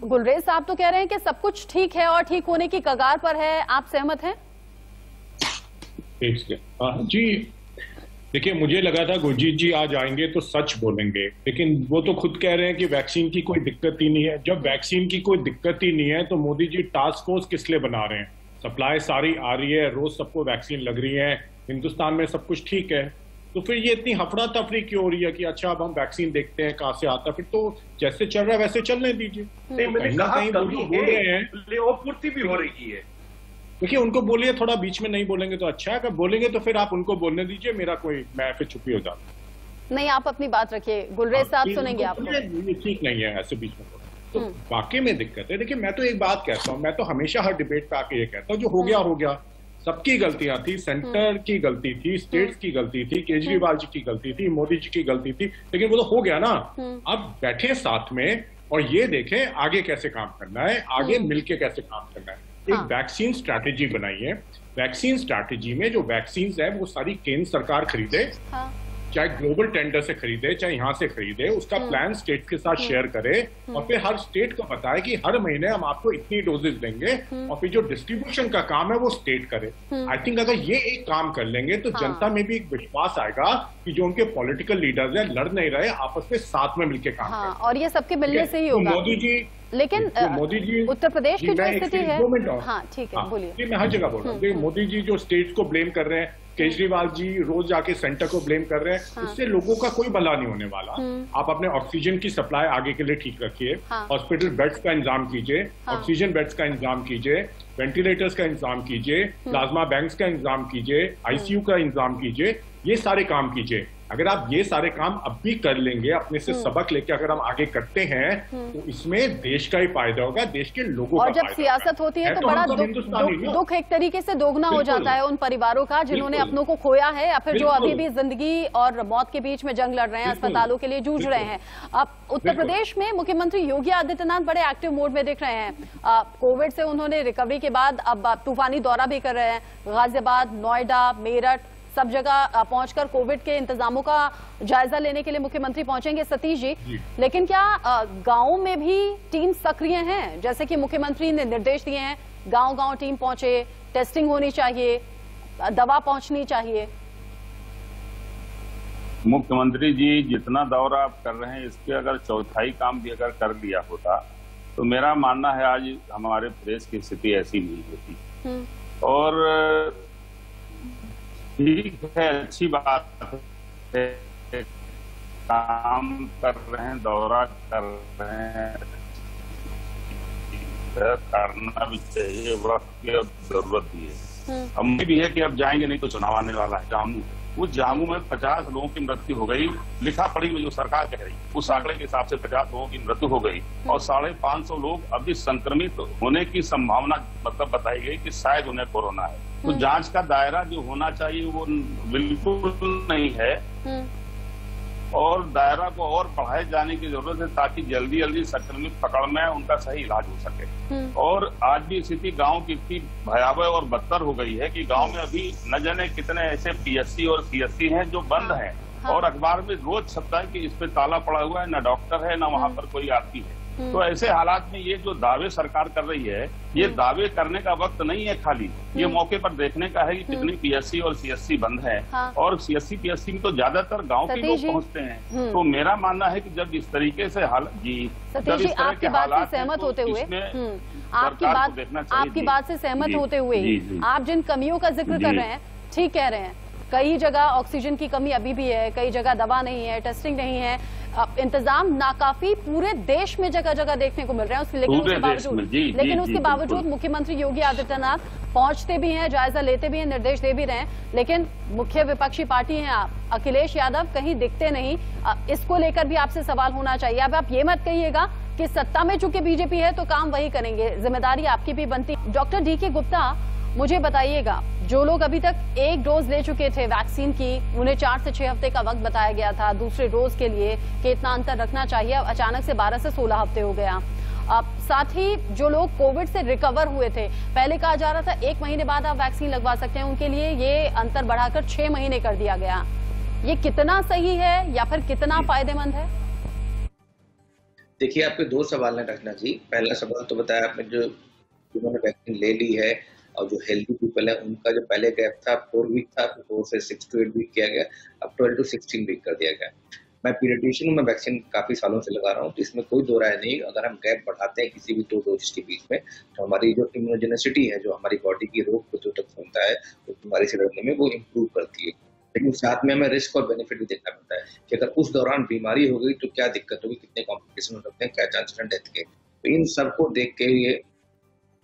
गुलरेज साहब तो कह रहे हैं कि सब कुछ ठीक है और ठीक होने की कगार पर है, आप सहमत हैं? जी देखिए, मुझे लगा था गुरजीत जी आज आएंगे तो सच बोलेंगे, लेकिन वो तो खुद कह रहे हैं कि वैक्सीन की कोई दिक्कत ही नहीं है। जब वैक्सीन की कोई दिक्कत ही नहीं है तो मोदी जी टास्क फोर्स किस लिए बना रहे हैं? सप्लाई सारी आ रही है, रोज सबको वैक्सीन लग रही है, हिंदुस्तान में सब कुछ ठीक है, तो फिर ये इतनी हफड़ा तफरी क्यों हो रही है कि अच्छा अब हम वैक्सीन देखते हैं कहाँ से आता है? फिर तो जैसे चल रहा है वैसे चलने दीजिए। नहीं, मैंने कहा कमी है, पूर्ति भी हो रही है। देखिए उनको बोलिए, थोड़ा बीच में नहीं बोलेंगे तो अच्छा है, अगर बोलेंगे तो फिर आप उनको बोलने दीजिए, मैं फिर चुप्पी हो जाता। नहीं, आप अपनी बात रखिए, गुलरेज साहब सुनेंगे आपको। ये ठीक नहीं है ऐसे बीच में तो वाकई में दिक्कत है। देखिए मैं तो एक बात कहता हूँ, मैं तो हमेशा हर डिबेट पे आके ये कहता हूँ, जो हो गया, सबकी गलतियां थी, सेंटर की गलती थी, स्टेट्स की गलती थी, केजरीवाल जी की गलती थी, मोदी जी की गलती थी, लेकिन वो तो हो गया ना। अब बैठे साथ में और ये देखें आगे कैसे काम करना है, आगे मिलके कैसे काम करना है। एक वैक्सीन स्ट्रैटेजी बनाई है। वैक्सीन स्ट्रैटेजी में जो वैक्सीन है वो सारी केंद्र सरकार खरीदे, चाहे ग्लोबल टेंडर से खरीदे चाहे यहाँ से खरीदे, उसका प्लान स्टेट के साथ शेयर करे और फिर हर स्टेट को बताए कि हर महीने हम आपको इतनी डोजेस देंगे और फिर जो डिस्ट्रीब्यूशन का काम है वो स्टेट करे। आई थिंक अगर ये एक काम कर लेंगे तो जनता में भी एक विश्वास आएगा कि जो उनके पॉलिटिकल लीडर्स हैं लड़ नहीं रहे, आपस में साथ में मिलकर काम करें। और ये सबके मिलने से ही होगा। मोदी जी, लेकिन मोदी जी उत्तर प्रदेश की जो स्थिति है, हाँ ठीक है, बोलिए। मैं हर जगह बोल रहा हूँ, मोदी जी जो स्टेट को ब्लेम कर रहे हैं, केजरीवाल जी रोज जाके सेंटर को ब्लेम कर रहे हैं, इससे लोगों का कोई भला नहीं होने वाला। आप अपने ऑक्सीजन की सप्लाई आगे के लिए ठीक रखिए, हॉस्पिटल बेड्स का इंतजाम कीजिए, ऑक्सीजन बेड्स का इंतजाम कीजिए, वेंटिलेटर्स का इंतजाम कीजिए, प्लाज्मा बैंक्स का इंतजाम कीजिए, आईसीयू का इंतजाम कीजिए, ये सारे काम कीजिए। अगर आप ये सारे काम अब भी कर लेंगे, अपने से सबक लेके अगर हम आगे करते हैं तो इसमें देश का ही फायदा होगा, देश के लोगों और जब सियासत होती है तो बड़ा दुख एक तरीके से दोगुना हो जाता है उन परिवारों का जिन्होंने अपनों को खोया है या फिर जो अभी भी जिंदगी और मौत के बीच में जंग लड़ रहे हैं, अस्पतालों के लिए जूझ रहे हैं। अब उत्तर प्रदेश में मुख्यमंत्री योगी आदित्यनाथ बड़े एक्टिव मोड में दिख रहे हैं। कोविड से उन्होंने रिकवरी के बाद अब तूफानी दौरा भी कर रहे हैं, गाजियाबाद, नोएडा, मेरठ सब जगह पहुंचकर कोविड के इंतजामों का जायजा लेने के लिए मुख्यमंत्री पहुंचेंगे सतीश जी। लेकिन क्या गांवों में भी टीम सक्रिय हैं? जैसे कि मुख्यमंत्री ने निर्देश दिए हैं, गांव-गांव टीम पहुंचे, टेस्टिंग होनी चाहिए, दवा पहुंचनी चाहिए। मुख्यमंत्री जी जितना दौरा आप कर रहे हैं इसके अगर चौथाई काम भी अगर कर लिया होता तो मेरा मानना है आज हमारे प्रदेश की स्थिति ऐसी नहीं होती। और ठीक है, अच्छी बात है, काम कर रहे हैं, दौरा कर रहे हैं, करना भी चाहिए, वक्त की अब जरूरत भी है। हमें भी है कि अब जाएंगे नहीं तो चुनाव आने वाला है। जामू, उस जामू में 50 लोगों की मृत्यु हो गई, लिखा पढ़ी में जो सरकार कह रही उस आंकड़े के हिसाब से 50 लोगों की मृत्यु हो गई और 550 लोग अभी संक्रमित होने की संभावना मतलब बताई गई कि शायद उन्हें कोरोना है। तो जांच का दायरा जो होना चाहिए वो बिल्कुल नहीं है और दायरा को और बढ़ाए जाने की जरूरत है ताकि जल्दी जल्दी संक्रमित पकड़ में उनका सही इलाज हो सके। और आज भी स्थिति गांव की इतनी भयावह और बदतर हो गई है कि गांव में अभी न जाने कितने ऐसे पीएससी और सीएससी हैं जो बंद हैं और अखबार में रोज छपता है कि इस पे ताला पड़ा हुआ है, न डॉक्टर है, न वहां पर कोई आती है। तो ऐसे हालात में ये जो दावे सरकार कर रही है, ये दावे करने का वक्त नहीं है, खाली ये मौके पर देखने का है कि कितनी पीएससी और सीएससी बंद है। और सीएससी पीएससी में तो ज्यादातर गांव के लोग पहुंचते हैं। तो मेरा मानना है कि जब इस तरीके से हालत सतीश जी आपकी बात से सहमत होते हुए आपकी बात से सहमत होते हुए आप जिन कमियों का जिक्र कर रहे हैं, ठीक कह रहे हैं, कई जगह ऑक्सीजन की कमी अभी भी है, कई जगह दवा नहीं है, टेस्टिंग नहीं है, इंतजाम नाकाफी पूरे देश में जगह जगह देखने को मिल रहे हैं। लेकिन उसके बावजूद मुख्यमंत्री योगी आदित्यनाथ पहुंचते भी हैं, जायजा लेते भी हैं, निर्देश दे भी रहे हैं, लेकिन मुख्य विपक्षी पार्टी हैं आप, अखिलेश यादव, कहीं दिखते नहीं। इसको लेकर भी आपसे सवाल होना चाहिए। अब आप ये मत कहिएगा कि सत्ता में चूंकि बीजेपी है तो काम वही करेंगे, जिम्मेदारी आपकी भी बनती। डॉक्टर डीके गुप्ता, मुझे बताइएगा, जो लोग अभी तक एक डोज ले चुके थे वैक्सीन की, उन्हें 4 से 6 हफ्ते का वक्त बताया गया था दूसरे डोज के लिए कि इतना अंतर रखना चाहिए, अब अचानक से 12 से 16 हफ्ते हो गया। साथ ही जो लोग कोविड से रिकवर हुए थे, पहले कहा जा रहा था 1 महीने बाद आप वैक्सीन लगवा सकते हैं, उनके लिए ये अंतर बढ़ाकर 6 महीने कर दिया गया। ये कितना सही है या फिर कितना फायदेमंद है? देखिए, आपके 2 सवाल हैं रचना जी। पहला सवाल तो बताया आपने, जो जिन्होंने वैक्सीन ले ली है और जो हेल्दी पीपल है उनका जो पहले गैप था 4 वीक था, 4 से 6 to 8 वीक किया गया, अब 12 to 16 वीक कर दिया गया। मैं पीडियाट्रिशियन हूँ, मैं वैक्सीन काफी सालोों से लगा रहा हूँ, तो इसमें कोई दो राय नहीं। अगर हम गैप बढ़ाते हैं किसी भी 2 डोज के बीच में, तो हमारी जो इम्यूनोजेनिसिटी है, जो हमारी बॉडी की रोग प्रतिरोधक क्षमता है, वो बीमारी से लड़ने में वो इम्प्रूव करती है। लेकिन साथ में हमें रिस्क और बेनिफिट भी देखना पड़ता है कि अगर उस दौरान बीमारी हो गई तो क्या दिक्कत होगी, कितने कॉम्प्लिकेशन हो सकते हैं, क्या चांसेस हैं डेथ के। तो इन सबको देख के ये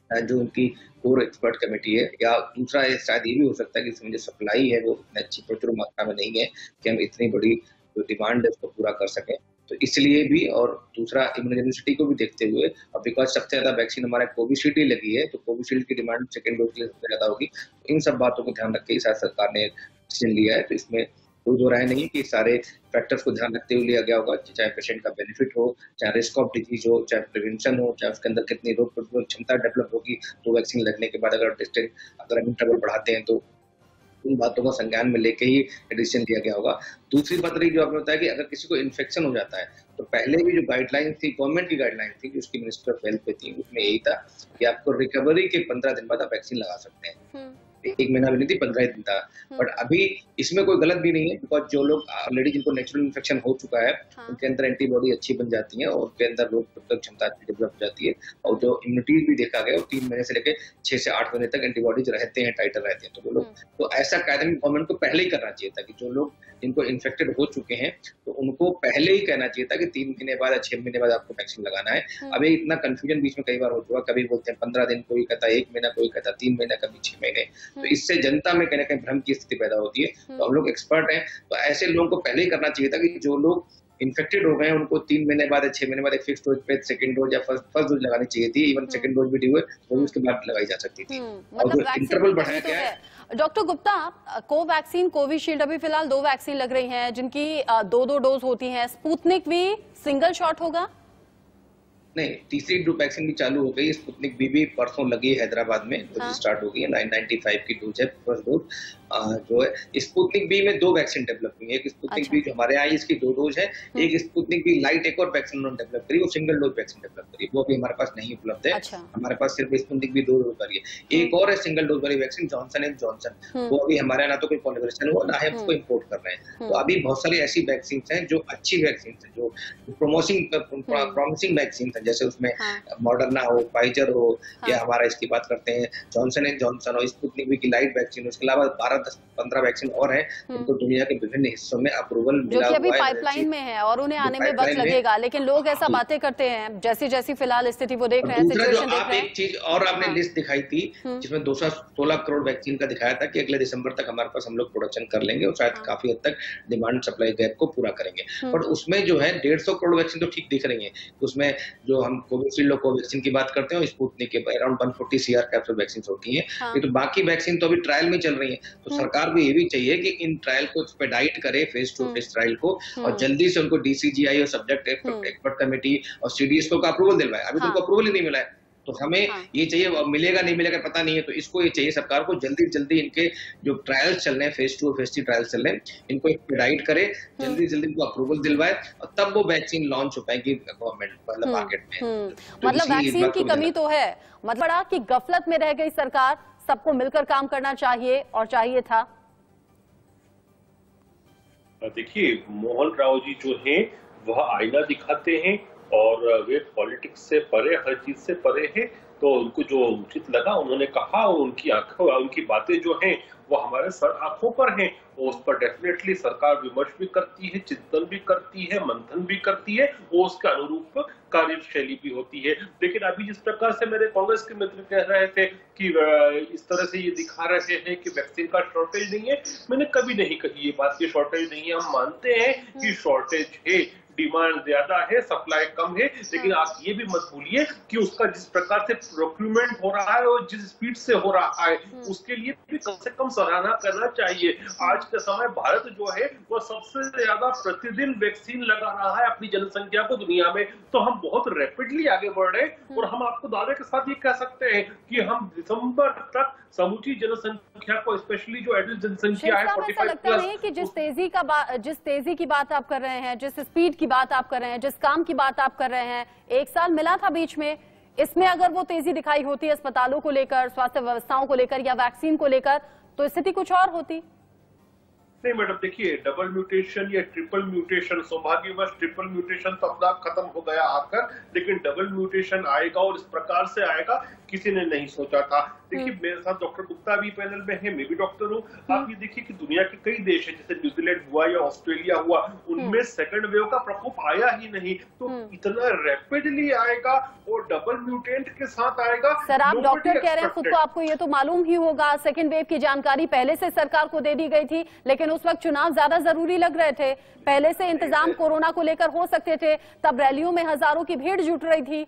जो उनकी कोर एक्सपर्ट कमेटी है, या दूसरा शायद ये भी हो सकता है कि इसमें जो सप्लाई है वो इतनी अच्छी प्रचुर मात्रा में नहीं है कि हम इतनी बड़ी जो डिमांड है उसको पूरा कर सकें। तो इसलिए भी, और दूसरा इम्यूनोजेनिसिटी को भी देखते हुए, और बिकॉज सबसे ज्यादा वैक्सीन हमारे कोविशील्ड ही लगी है, तो कोविशील्ड की डिमांड सेकेंड डोज के लिए सबसे ज्यादा होगी। तो इन सब बातों को ध्यान रख के शायद सरकार ने डिसीजन लिया है। तो इसमें कोई दो राय नहीं है कि सारे फैक्टर्स को ध्यान रखते हुए लिया गया होगा, चाहे पेशेंट का बेनिफिट हो, चाहे रिस्क ऑफ डिजीज हो, चाहे प्रिवेंशन हो, चाहे उसके अंदर कितनी रोग प्रतिरोधक क्षमता डेवलप होगी तो वैक्सीन लगने के बाद अगर हम इंटरवल बढ़ाते हैं, तो उन बातों को संज्ञान में लेके ही डिसीजन लिया गया होगा। दूसरी बात रही जो आपने बताया कि अगर किसी को इन्फेक्शन हो जाता है, तो पहले भी जो गाइडलाइन थी, गवर्नमेंट की गाइडलाइन थी, जो उसकी मिनिस्टर ऑफ हेल्थ पे थी, उसमें यही था कि आपको रिकवरी के 15 दिन बाद आप वैक्सीन लगा सकते हैं। 1 महीना भी नहीं थी, 15 दिन था। बट अभी इसमें कोई गलत भी नहीं है, बिकॉज जो लोग ऑलरेडी जिनको नेचुरल इन्फेक्शन हो चुका है, उनके अंदर एंटीबॉडी अच्छी बन जाती है और उनके अंदर रोग प्रतिरोधक क्षमता अच्छी डेवलप हो जाती है। और जो इम्यूनिटी भी देखा गया, 3 महीने से लेकर 6 से 8 महीने तक एंटीबॉडीज रहते हैं, टाइटर रहते हैं। तो वो लोग, तो ऐसा कायदा गवर्नमेंट को पहले ही करना चाहिए था कि जो लोग जिनको इन्फेक्टेड हो चुके हैं, तो उनको पहले ही कहना चाहिए था कि 3 महीने बाद या 6 महीने बाद आपको वैक्सीन लगाना है। अभी इतना कंफ्यूजन बीच में कई बार हो चुका, कभी बोलते हैं 15 दिन, कोई कहता 1 महीना, कोई कहता 3 महीना, कभी 6 महीने। तो इससे जनता में कहीं ना कहीं भ्रम की स्थिति पैदा होती है। तो हम लोग एक्सपर्ट हैं, तो ऐसे लोगों को पहले ही करना चाहिए था कि जो लोग इन्फेक्टेड हो गए हैं उनको 3 महीने बाद या 6 महीने बाद एक फिक्स डोज पे सेकंड डोज या फर्स्ट डोज लगानी चाहिए थी। इवन सेकंड डोज भी ड्यू है वो भी उसके बाद लगाई जा सकती थी। और जो इंटरवल बढ़ाया गया है। डॉक्टर गुप्ता, कोवैक्सीन, कोविशील्ड, अभी फिलहाल 2 वैक्सीन लग रही हैं जिनकी 2-2 डोज होती हैं। स्पुतनिक भी सिंगल शॉट होगा? नहीं, तीसरी वैक्सीन भी चालू हो गई। स्पुतनिक बी भी परसों लगी हैदराबाद में, तो स्टार्ट हो गई है। 995 की डोज है, फर्स्ट डोज जो है। स्पुतनिक बी में 2 वैक्सीन डेवलप हुई है। एक स्पुतनिक बी जो हमारे यहाँ इसकी 2 डोज है, एक स्पुतनिक बी लाइट एक और वैक्सीन उन्होंने डेवलप करी, वो सिंगल डोज वैक्सीन डेवलप करी, वो अभी हमारे पास नहीं उपलब्ध है। हमारे पास सिर्फ स्पुतनिक बी 2 डोज वाली है। एक और है सिंगल डोज वाली वैक्सीन, जॉनसन एंड जॉनसन, वो अभी हमारे यहाँ ना तो कोई कोलैबोरेशन हुआ, ना है उसको इम्पोर्ट कर रहे हैं। तो अभी बहुत सारी ऐसी वैक्सीन हैं जो अच्छी वैक्सीन है, जो प्रॉमिसिंग वैक्सीन है, जैसे उसमें मॉडर्ना हो, फाइजर हो, या हमारा इसकी बात करते हैं जॉनसन एंड जॉनसन और स्पुतनिक वी की लाइट वैक्सीन। उसके अलावा 12-15 वैक्सीन और हैं जिनको दुनिया के विभिन्न हिस्सों में अप्रूवल मिला हुआ है, जो कि अभी पाइपलाइन में है और उन्हें आने में वक्त लगेगा। लेकिन लोग ऐसा बातें करते हैं, जैसी जैसी फिलहाल स्थिति वो देख रहे हैं, सिचुएशन देख रहे हैं। एक चीज और आपने लिस्ट दिखाई थी जिसमें 216 करोड़ वैक्सीन का दिखाया था कि अगले दिसंबर तक हमारे पास हम लोग प्रोडक्शन कर लेंगे और शायद काफी हद तक डिमांड सप्लाई गैप को पूरा करेंगे। पर उसमें जो है 150 करोड़ वैक्सीन तो ठीक दिख रही है। उसमें जो हम कोविशील्ड और कोवैक्सीन की बात करते हैं, स्पुतनिक के अराउंड 140 CR कैप्सूल वैक्सीन होती हैं। तो बाकी वैक्सीन तो अभी ट्रायल में चल रही है। तो सरकार को ये भी चाहिए कि इन ट्रायल को एक्सपेडाइट करे, फेज 2 टेस्ट ट्रायल को, और जल्दी से उनको DCGI और सब्जेक्ट एक्सपर्ट कमेटी और CDSCO का अप्रूवल दिलवाए। अभी तो उनको अप्रूवल ही नहीं मिला है। तो हमें ये चाहिए, मिलेगा नहीं मिलेगा पता नहीं है, तो इसको ये चाहिए सरकार को जल्दी इनके जो ट्रायल्स चल रहे हैं, फेज 2 और फेज 3 ट्रायल्स चल रहे हैं, इनको एक्सपेडाइट करे, जल्दी इनको अप्रूवल दिलवाए, और तब वो वैक्सीन लॉन्च हो पाएगी गवर्नमेंट मतलब मार्केट में। मतलब वैक्सीन की कमी तो है, मतलब कि गफलत में रह गई सरकार, सबको मिलकर काम करना चाहिए और चाहिए था। देखिए, मोहन राव जी जो हैं वह आईना दिखाते हैं और वे पॉलिटिक्स से परे, हर चीज से परे हैं। तो उनको जो उचित लगा उन्होंने कहा, और उनकी आंखों, उनकी बातें जो हैं वो हमारे सर आंखों पर हैं, और उस पर डेफिनेटली सरकार विमर्श भी करती है, चिंतन भी करती है, मंथन भी करती है, और उसके अनुरूप कार्यशैली भी होती है। लेकिन अभी जिस प्रकार से मेरे कांग्रेस के मित्र कह रहे थे कि इस तरह से ये दिखा रहे हैं कि वैक्सीन का शॉर्टेज नहीं है, मैंने कभी नहीं कही ये बात कि शॉर्टेज नहीं है। हम मानते हैं कि शॉर्टेज है, डिमांड ज्यादा है, सप्लाई कम है, लेकिन आप ये भी मत भूलिए कि उसका जिस प्रकार से प्रोक्यूरमेंट हो रहा है और जिस स्पीड से हो रहा है, उसके लिए भी कम से कम सराहना करना चाहिए। आज के समय भारत जो है वो सबसे ज्यादा प्रतिदिन वैक्सीन लगा रहा है अपनी जनसंख्या को दुनिया में। तो हम बहुत रैपिडली आगे बढ़ रहे हैं, और हम आपको दावे के साथ ये कह सकते हैं कि हम दिसंबर तक समूची जनसंख्या को, स्पेशली जो एडल्ट जनसंख्या है 45 प्लस, नहीं कि जिस तेजी की बात आप कर रहे हैं, जिस स्पीड की बात आप कर रहे हैं, जिस काम की बात आप कर रहे हैं, 1 साल मिला था बीच में, इसमें अगर वो तेजी दिखाई होती अस्पतालों को लेकर, स्वास्थ्य व्यवस्थाओं को लेकर या वैक्सीन को लेकर, तो स्थिति कुछ और होती। नहीं मैडम, देखिए डबल म्यूटेशन या ट्रिपल म्यूटेशन, सौभाग्यवश ट्रिपल म्यूटेशन तो अपना खत्म हो गया आकर, लेकिन डबल म्यूटेशन आएगा और इस प्रकार से आएगा किसी ने नहीं सोचा था। देखिए मेरे साथ डॉक्टर गुप्ता भी पैनल में है, मैं भी डॉक्टर हूँ। आप ये देखिए कि दुनिया के कई देश हैं, जैसे न्यूजीलैंड हुआ या ऑस्ट्रेलिया हुआ, उनमें सेकंड वेव का प्रकोप आया ही नहीं। तो इतना रैपिडली आएगा और डबल म्यूटेंट के साथ आएगा। सर आप डॉक्टर कह रहे हैं खुद, तो आपको ये तो मालूम ही होगा, सेकंड वेव की जानकारी पहले से सरकार को दे दी गई थी, लेकिन उस वक्त चुनाव ज्यादा जरूरी लग रहे थे, पहले से इंतजाम कोरोना को लेकर हो सकते थे, तब रैलियों में हजारों की भीड़ जुट रही थी।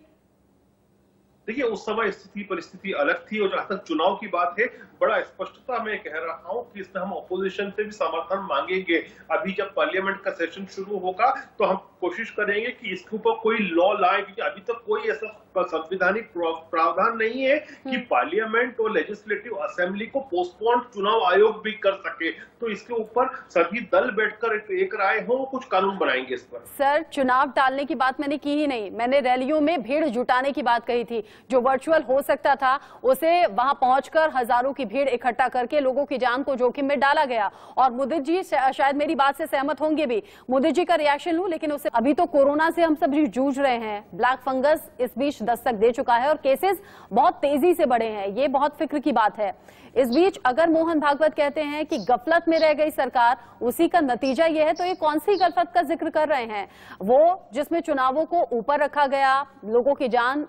देखिए उस समय स्थिति परिस्थिति अलग थी, और जहां तक चुनाव की बात है, बड़ा स्पष्टता मैं कह रहा हूं कि इसमें हम ऑपोजिशन से भी समर्थन मांगेंगे। अभी जब पार्लियामेंट का सेशन शुरू होगा तो हम कोशिश करेंगे कि इसके ऊपर कोई लॉ लाए, क्योंकि अभी तक कोई ऐसा संवैधानिक प्रावधान नहीं है कि पार्लियामेंट और लेजिस्लेटिव असेंबली को पोस्टपोन चुनाव आयोग भी कर सके। तो इसके ऊपर सभी दल बैठकर एक राय हो, कुछ कानून बनाएंगे इस पर। सर चुनाव टालने की बात मैंने की ही नहीं, मैंने रैलियों में भीड़ जुटाने की बात कही थी। जो वर्चुअल हो सकता था उसे वहां पहुंचकर हजारों की भीड़ इकट्ठा करके लोगों की जान को जोखिम में डाला गया। और मोदी जी शायद मेरी बात से सहमत होंगे भी, मोदी जी का रिएक्शन लूं, लेकिन उससे अभी तो कोरोना से हम सब जूझ रहे हैं, ब्लैक फंगस इस बीच दस्तक दे चुका है और केसेस बहुत तेजी से बढ़े हैं, ये बहुत फिक्र की बात है। इस बीच अगर मोहन भागवत कहते हैं कि गफलत में रह गई सरकार, उसी का नतीजा ये है, तो ये कौन सी गफलत का जिक्र कर रहे हैं? वो जिसमें चुनावों को ऊपर रखा गया, लोगों की जान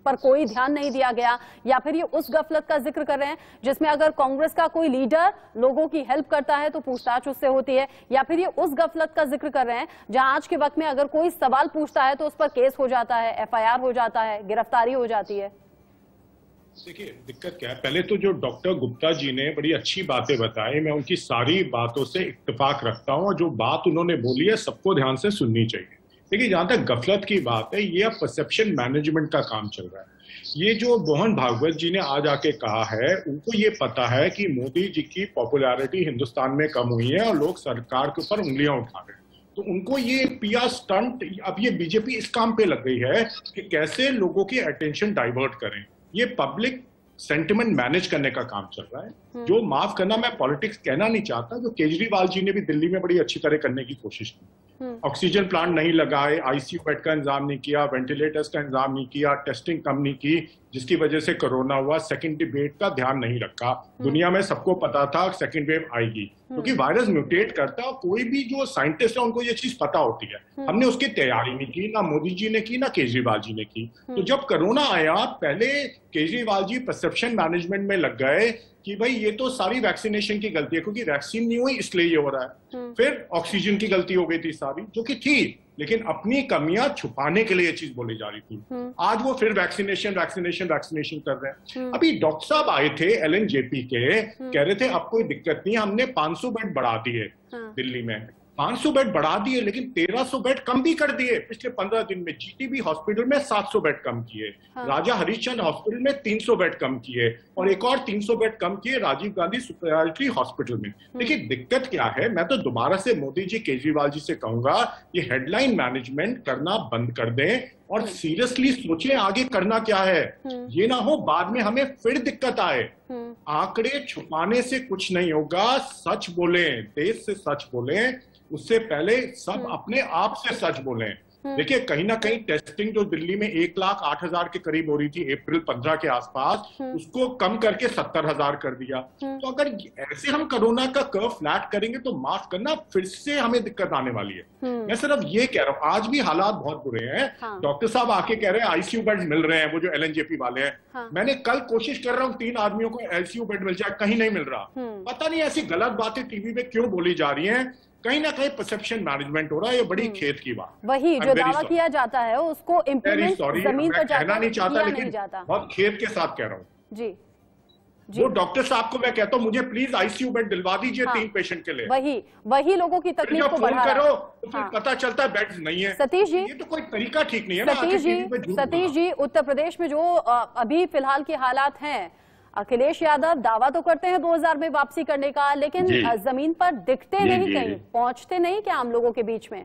पर कोई ध्यान नहीं दिया गया, या फिर ये उस गफलत का जिक्र कर रहे हैं जिसमें अगर कांग्रेस का कोई लीडर लोगों की हेल्प करता है तो पूछताछ उससे होती है, या फिर ये उस गफलत का जिक्र कर रहे हैं जहां आज के वक्त में अगर कोई सवाल पूछता है तो उस पर केस हो जाता है, एफआईआर हो जाता है, गिरफ्तारी हो जाती है? देखिए दिक्कत क्या है, पहले तो जो डॉक्टर गुप्ता जी ने बड़ी अच्छी बातें बताई, मैं उनकी सारी बातों से इत्तेफाक रखता हूं, और जो बात उन्होंने बोली है सबको ध्यान से सुननी चाहिए। देखिए जहां तक गफलत की बात है, ये अब परसेप्शन मैनेजमेंट का काम चल रहा है। ये जो मोहन भागवत जी ने आज आके कहा है, उनको ये पता है कि मोदी जी की पॉपुलैरिटी हिंदुस्तान में कम हुई है और लोग सरकार के ऊपर उंगलियां उठा रहे हैं, तो उनको ये पीआर स्टंट, अब ये बीजेपी इस काम पे लग गई है कि कैसे लोगों की अटेंशन डाइवर्ट करें। ये पब्लिक सेंटिमेंट मैनेज करने का काम चल रहा है। जो माफ करना, मैं पॉलिटिक्स कहना नहीं चाहता, जो केजरीवाल जी ने भी दिल्ली में बड़ी अच्छी तरह करने की कोशिश की, ऑक्सीजन प्लांट नहीं लगाए, आईसीयू बेड का इंतजाम नहीं किया, वेंटिलेटर्स का इंतजाम नहीं किया, टेस्टिंग कम नहीं की, जिसकी वजह से कोरोना हुआ, सेकंड वेव का ध्यान नहीं रखा। दुनिया में सबको पता था सेकंड वेव आएगी, क्योंकि वायरस म्यूटेट करता है, कोई भी जो साइंटिस्ट है उनको ये चीज पता होती है। हमने उसकी तैयारी नहीं की, ना मोदी जी ने की, ना केजरीवाल जी ने की। तो जब कोरोना आया, पहले केजरीवाल जी परसेप्शन मैनेजमेंट में लग गए कि भाई ये तो सारी वैक्सीनेशन की गलती है, क्योंकि वैक्सीन नहीं हुई इसलिए ये हो रहा है। फिर ऑक्सीजन की गलती हो गई थी सारी, जो कि थी, लेकिन अपनी कमियां छुपाने के लिए ये चीज बोली जा रही थी। आज वो फिर वैक्सीनेशन कर रहे हैं। अभी डॉक्टर साहब आए थे एलएनजेपी के, कह रहे थे अब कोई दिक्कत नहीं, हमने 500 बेड बढ़ा दिए दिल्ली में, 500 बेड बढ़ा दिए, लेकिन 1300 बेड कम भी कर दिए पिछले 15 दिन में। जीटीबी हॉस्पिटल में 700 बेड कम किए, राजा हरिश्चंद्र हॉस्पिटल में 300 बेड कम किए, और एक और 300 बेड कम किए राजीव गांधी सुपरियॉरिटी हॉस्पिटल में। देखिए दिक्कत क्या है, मैं तो दोबारा से मोदी जी केजरीवाल जी से कहूंगा, ये हेडलाइन मैनेजमेंट करना बंद कर दें और सीरियसली सोचें आगे करना क्या है। ये ना हो बाद में हमें फिर दिक्कत आए। आंकड़े छुपाने से कुछ नहीं होगा, सच बोलें, देश से सच बोलें, उससे पहले सब अपने आप से सच बोलें। देखिए कहीं ना कहीं टेस्टिंग जो दिल्ली में 1,08,000 के करीब हो रही थी अप्रैल 15 के आसपास, उसको कम करके 70,000 कर दिया। तो अगर ऐसे हम कोरोना का कर्व फ्लैट करेंगे तो माफ करना फिर से हमें दिक्कत आने वाली है। मैं सिर्फ ये कह रहा हूँ, आज भी हालात बहुत बुरे हैं। डॉक्टर साहब आके कह रहे हैं आईसीयू बेड मिल रहे हैं, वो जो एलएनजेपी वाले हैं। मैंने कल कोशिश कर रहा हूँ 3 आदमियों को आईसीयू बेड मिल जाए, कहीं नहीं मिल रहा। पता नहीं ऐसी गलत बातें टीवी पे क्यों बोली जा रही हैं। कहीं ना कहीं परसेप्शन मैनेजमेंट हो रहा है, ये बड़ी खेत की बात। वही जो दावा किया जाता है उसको इम्प्लीमेंट जमीन पर कहना नहीं चाहता, लेकिन नहीं जाता। बहुत खेत के साथ कह रहा हूँ। जी वो डॉक्टर साहब को मैं कहता हूँ मुझे प्लीज आईसीयू बेड दिलवा दीजिए 3 पेशेंट के लिए। वही लोगों की तकलीफ को बढ़ा करो तो फिर पता चलता है बेड्स नहीं है। सतीश जी, ये तो कोई तरीका ठीक नहीं है ना। सतीश जी, उत्तर प्रदेश में जो अभी फिलहाल के हालात हैं, अखिलेश यादव दावा तो करते हैं 2000 में वापसी करने का, लेकिन जमीन पर दिखते नहीं, कहीं पहुंचते नहीं क्या आम लोगों के बीच में?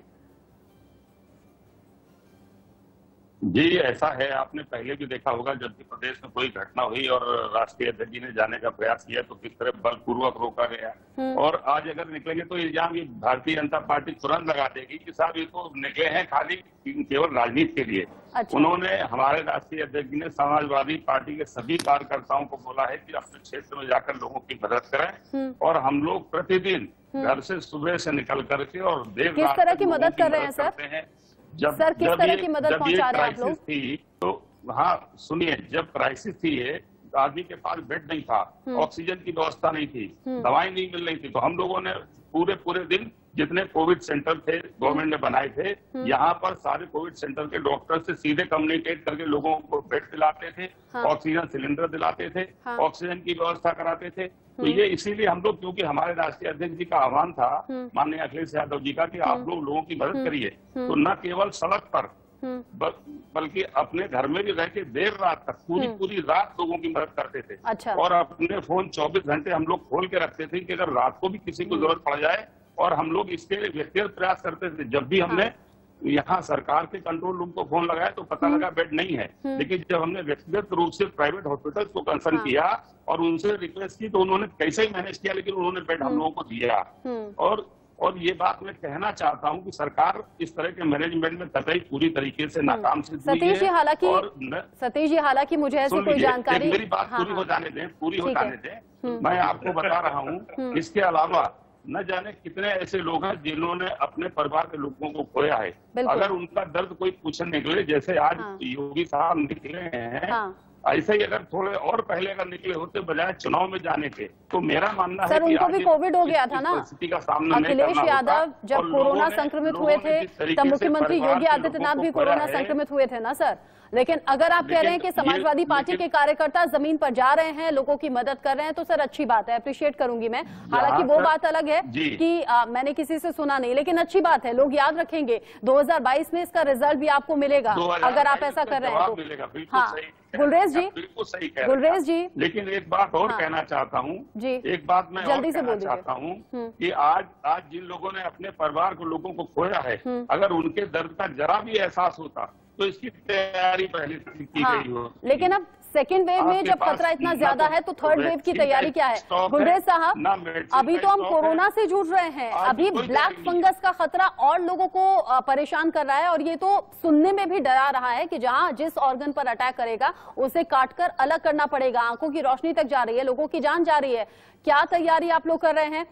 जी, ऐसा है। आपने पहले भी देखा होगा जब भी प्रदेश में कोई घटना हुई और राष्ट्रीय अध्यक्ष जी ने जाने का प्रयास किया तो किस तरह बलपूर्वक रोका गया। और आज अगर निकलेंगे तो इल्जाम ये भारतीय जनता पार्टी तुरंत लगा देगी कि साहब ये तो निकले हैं खाली केवल राजनीति के लिए। अच्छा। उन्होंने, हमारे राष्ट्रीय अध्यक्ष जी ने समाजवादी पार्टी के सभी कार्यकर्ताओं को बोला है कि अपने क्षेत्र में जाकर लोगों की मदद करें। और हम लोग प्रतिदिन घर से सुबह से निकल करके और देर रात किस तरह की मदद कर रहे हैं सर? सर किस तरह की मदद पहुंचा रहे हैं आप लोग? थी तो हाँ सुनिए, जब क्राइसिस थी ये, आदमी के पास बेड नहीं था, ऑक्सीजन की व्यवस्था नहीं थी, दवाई नहीं मिल रही थी, तो हम लोगों ने पूरे दिन जितने कोविड सेंटर थे गवर्नमेंट ने बनाए थे, यहाँ पर सारे कोविड सेंटर के डॉक्टर से सीधे कम्युनिकेट करके लोगों को बेड दिलाते थे, ऑक्सीजन सिलेंडर दिलाते थे, ऑक्सीजन की व्यवस्था कराते थे। तो ये इसीलिए हम लोग, क्योंकि हमारे राष्ट्रीय अध्यक्ष जी का आह्वान था माननीय अखिलेश यादव जी का कि आप लोग लोगों की मदद करिए, तो न केवल सड़क पर बल्कि अपने घर में भी रह के देर रात तक पूरी रात लोगों की मदद करते थे। अच्छा। और अपने फोन 24 घंटे हम लोग खोल के रखते थे कि अगर रात को भी किसी को जरूरत पड़ जाए, और हम लोग इसके लिए व्यक्तिगत प्रयास करते थे। जब भी हमने यहाँ सरकार के कंट्रोल रूम को फोन लगाया तो पता लगा बेड नहीं है, लेकिन जब हमने व्यक्तिगत रूप से प्राइवेट हॉस्पिटल को कंसर्न किया और उनसे रिक्वेस्ट की तो उन्होंने कैसे ही मैनेज किया, लेकिन उन्होंने बेड हम लोगों को दिया। और ये बात मैं कहना चाहता हूँ कि सरकार इस तरह के मैनेजमेंट में कतई पूरी तरीके से नाकाम सिद्ध हुई है। सतीश जी, हालांकि मुझे ऐसी कोई जानकारी, मेरी बात पूरी हो जाने दें, मैं आपको बता रहा हूँ। इसके अलावा न जाने कितने ऐसे लोग हैं जिन्होंने अपने परिवार के लोगों को खोया है। अगर उनका दर्द कोई पूछने निकले, जैसे आज योगी साहब निकले हैं, ऐसे ही अगर थोड़े और पहले अगर निकले होते बजाय चुनाव में जाने के, तो मेरा मानना है कि उनको भी कोविड हो गया था ना। स्थिति का सामना अखिलेश यादव जब कोरोना संक्रमित हुए थे तब मुख्यमंत्री योगी आदित्यनाथ भी कोरोना संक्रमित हुए थे ना सर। लेकिन अगर आप कह रहे हैं कि समाजवादी पार्टी के कार्यकर्ता जमीन पर जा रहे हैं, लोगों की मदद कर रहे हैं, तो सर अच्छी बात है, अप्रिशिएट करूंगी मैं। हालांकि वो बात अलग है कि मैंने किसी से सुना नहीं, लेकिन अच्छी बात है, लोग याद रखेंगे। 2022 में इसका रिजल्ट भी आपको मिलेगा अगर आप ऐसा कर रहे हैं तो। हाँ गुलरेज जी, बिल्कुल सही कह गुलरेज जी, लेकिन एक बात और कहना चाहता हूँ जी, एक बात मैं जल्दी से कहना चाहता हूँ कि आज जिन लोगों ने अपने परिवार के लोगों को खोया है, अगर उनके दर्द का जरा भी एहसास होता तो इसकी तैयारी पहले से की गई हो। लेकिन अब सेकेंड वेव में जब खतरा इतना ज्यादा है तो थर्ड वेव की तैयारी क्या है? गुलरेज साहब, अभी तो हम कोरोना से जूझ रहे हैं, अभी ब्लैक फंगस का खतरा और लोगों को परेशान कर रहा है, और ये तो सुनने में भी डरा रहा है कि जहां जिस ऑर्गन पर अटैक करेगा उसे काटकर अलग करना पड़ेगा। आंखों की रोशनी तक जा रही है, लोगों की जान जा रही है। क्या तैयारी आप लोग कर रहे हैं?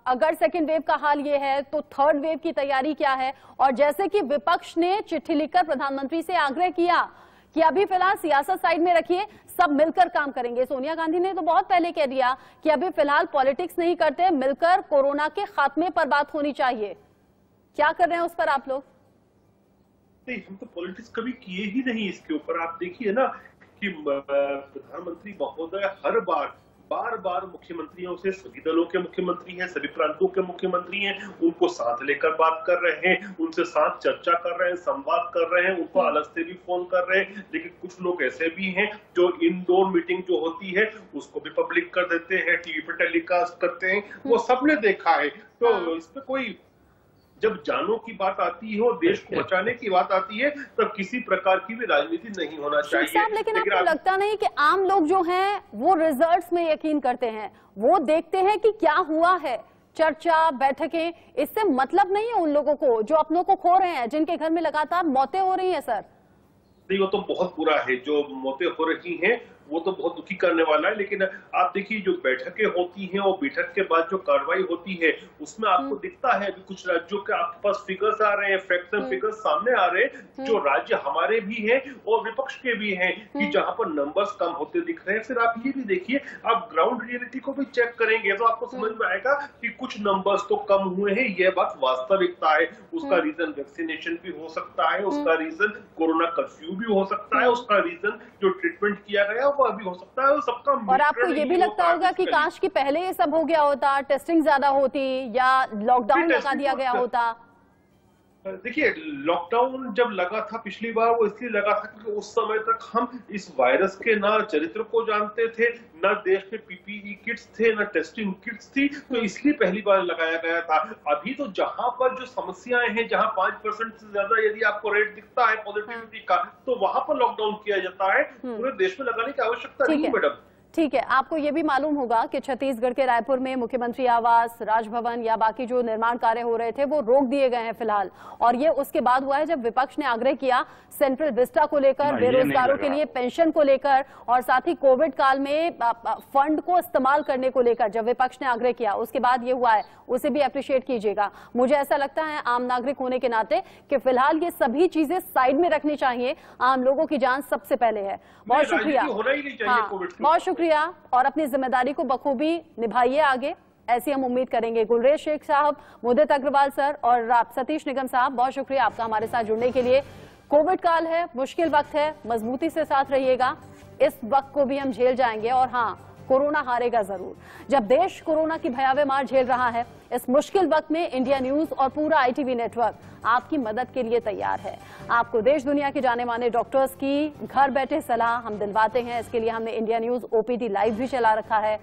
अगर सेकेंड वेव का हाल ये है तो थर्ड वेव की तैयारी क्या है? और जैसे कि विपक्ष ने चिट्ठी लिखकर प्रधानमंत्री से आग्रह किया कि अभी फिलहाल सियासत साइड में रखिए, सब मिलकर काम करेंगे। सोनिया गांधी ने तो बहुत पहले कह दिया कि अभी फिलहाल पॉलिटिक्स नहीं करते, मिलकर कोरोना के खात्मे पर बात होनी चाहिए। क्या कर रहे हैं उस पर आप लोग? नहीं, हम तो पॉलिटिक्स कभी किए ही नहीं इसके ऊपर। आप देखिए ना कि प्रधानमंत्री महोदय हर बार मुख्यमंत्रियों से, सभी दलों के मुख्यमंत्री हैं, सभी प्रांतों के मुख्यमंत्री हैं, उनको साथ लेकर बात कर रहे हैं, उनसे साथ चर्चा कर रहे हैं, संवाद कर रहे हैं, उनको अलग से भी फोन कर रहे हैं। लेकिन कुछ लोग ऐसे भी हैं जो इंडोर मीटिंग जो होती है उसको भी पब्लिक कर देते हैं, टीवी पे टेलीकास्ट करते हैं, वो सबने देखा है। तो इस पे कोई, जब जानों की बात आती है और देश को बचाने की बात आती है तब किसी प्रकार की भी राजनीति नहीं होना चाहिए। लेकिन आपको लगता नहीं कि आम लोग जो हैं वो रिजल्ट्स में यकीन करते हैं, वो देखते हैं कि क्या हुआ है, चर्चा बैठकें, इससे मतलब नहीं है उन लोगों को जो अपनों को खो रहे हैं, जिनके घर में लगातार मौतें हो रही हैं सर? नहीं, वो तो बहुत बुरा है, जो मौतें हो रही हैं वो तो बहुत दुखी करने वाला है। लेकिन आप देखिए जो बैठकें होती हैं और बैठक के बाद जो कार्रवाई होती है उसमें आपको दिखता है कि कुछ राज्यों के आपके पास फिगर्स आ रहे हैं, फैक्ट्स एंड फिगर्स सामने आ रहे हैं, जो राज्य हमारे भी हैं और विपक्ष के भी हैं, कि जहां पर नंबर्स कम होते दिख रहे हैं। फिर आप ये भी देखिए, आप ग्राउंड रियलिटी को भी चेक करेंगे तो आपको समझ में आएगा कि कुछ नंबर्स तो कम हुए हैं, यह बात वास्तविकता है। उसका रीजन वैक्सीनेशन भी हो सकता है, उसका रीजन कोरोना कर्फ्यू भी हो सकता है, उसका रीजन जो ट्रीटमेंट किया गया वो अभी हो सकता है, सबका। और आपको ये भी लगता होगा कि काश कि पहले ये सब हो गया होता, टेस्टिंग ज्यादा होती या लॉकडाउन लगा दिया गया होता। देखिए, लॉकडाउन जब लगा था पिछली बार, वो इसलिए लगा था क्योंकि उस समय तक हम इस वायरस के ना चरित्र को जानते थे, ना देश में पीपीई किट्स थे, ना टेस्टिंग किट्स थी, तो इसलिए पहली बार लगाया गया था। अभी तो जहां पर जो समस्याएं हैं, जहां 5% से ज्यादा यदि आपको रेट दिखता है पॉजिटिविटी का, तो वहां पर लॉकडाउन किया जाता है। पूरे देश में लगाने की आवश्यकता नहीं है मैडम। ठीक है, आपको ये भी मालूम होगा कि छत्तीसगढ़ के रायपुर में मुख्यमंत्री आवास, राजभवन या बाकी जो निर्माण कार्य हो रहे थे वो रोक दिए गए हैं फिलहाल, और ये उसके बाद हुआ है जब विपक्ष ने आग्रह किया सेंट्रल विस्टा को लेकर, बेरोजगारों के लिए पेंशन को लेकर, और साथ ही कोविड काल में फंड को इस्तेमाल करने को लेकर जब विपक्ष ने आग्रह किया, उसके बाद ये हुआ है, उसे भी अप्रिशिएट कीजिएगा। मुझे ऐसा लगता है आम नागरिक होने के नाते कि फिलहाल ये सभी चीजें साइड में रखनी चाहिए, आम लोगों की जान सबसे पहले है। बहुत शुक्रिया, बहुत शुक्रिया, और अपनी जिम्मेदारी को बखूबी निभाइए आगे, ऐसी हम उम्मीद करेंगे। गुलरेज शेख साहब, मुदित अग्रवाल सर और सतीश निगम साहब, बहुत शुक्रिया आपका हमारे साथ जुड़ने के लिए। कोविड काल है, मुश्किल वक्त है, मजबूती से साथ रहिएगा, इस वक्त को भी हम झेल जाएंगे, और हाँ, कोरोना हारेगा जरूर। जब देश कोरोना की भयावह मार झेल रहा है, इस मुश्किल वक्त में इंडिया न्यूज और पूरा ITV नेटवर्क आपकी मदद के लिए तैयार है। आपको देश दुनिया के जाने माने डॉक्टर्स की घर बैठे सलाह हम दिलवाते हैं। इसके लिए हमने इंडिया न्यूज OPD लाइव भी चला रखा है।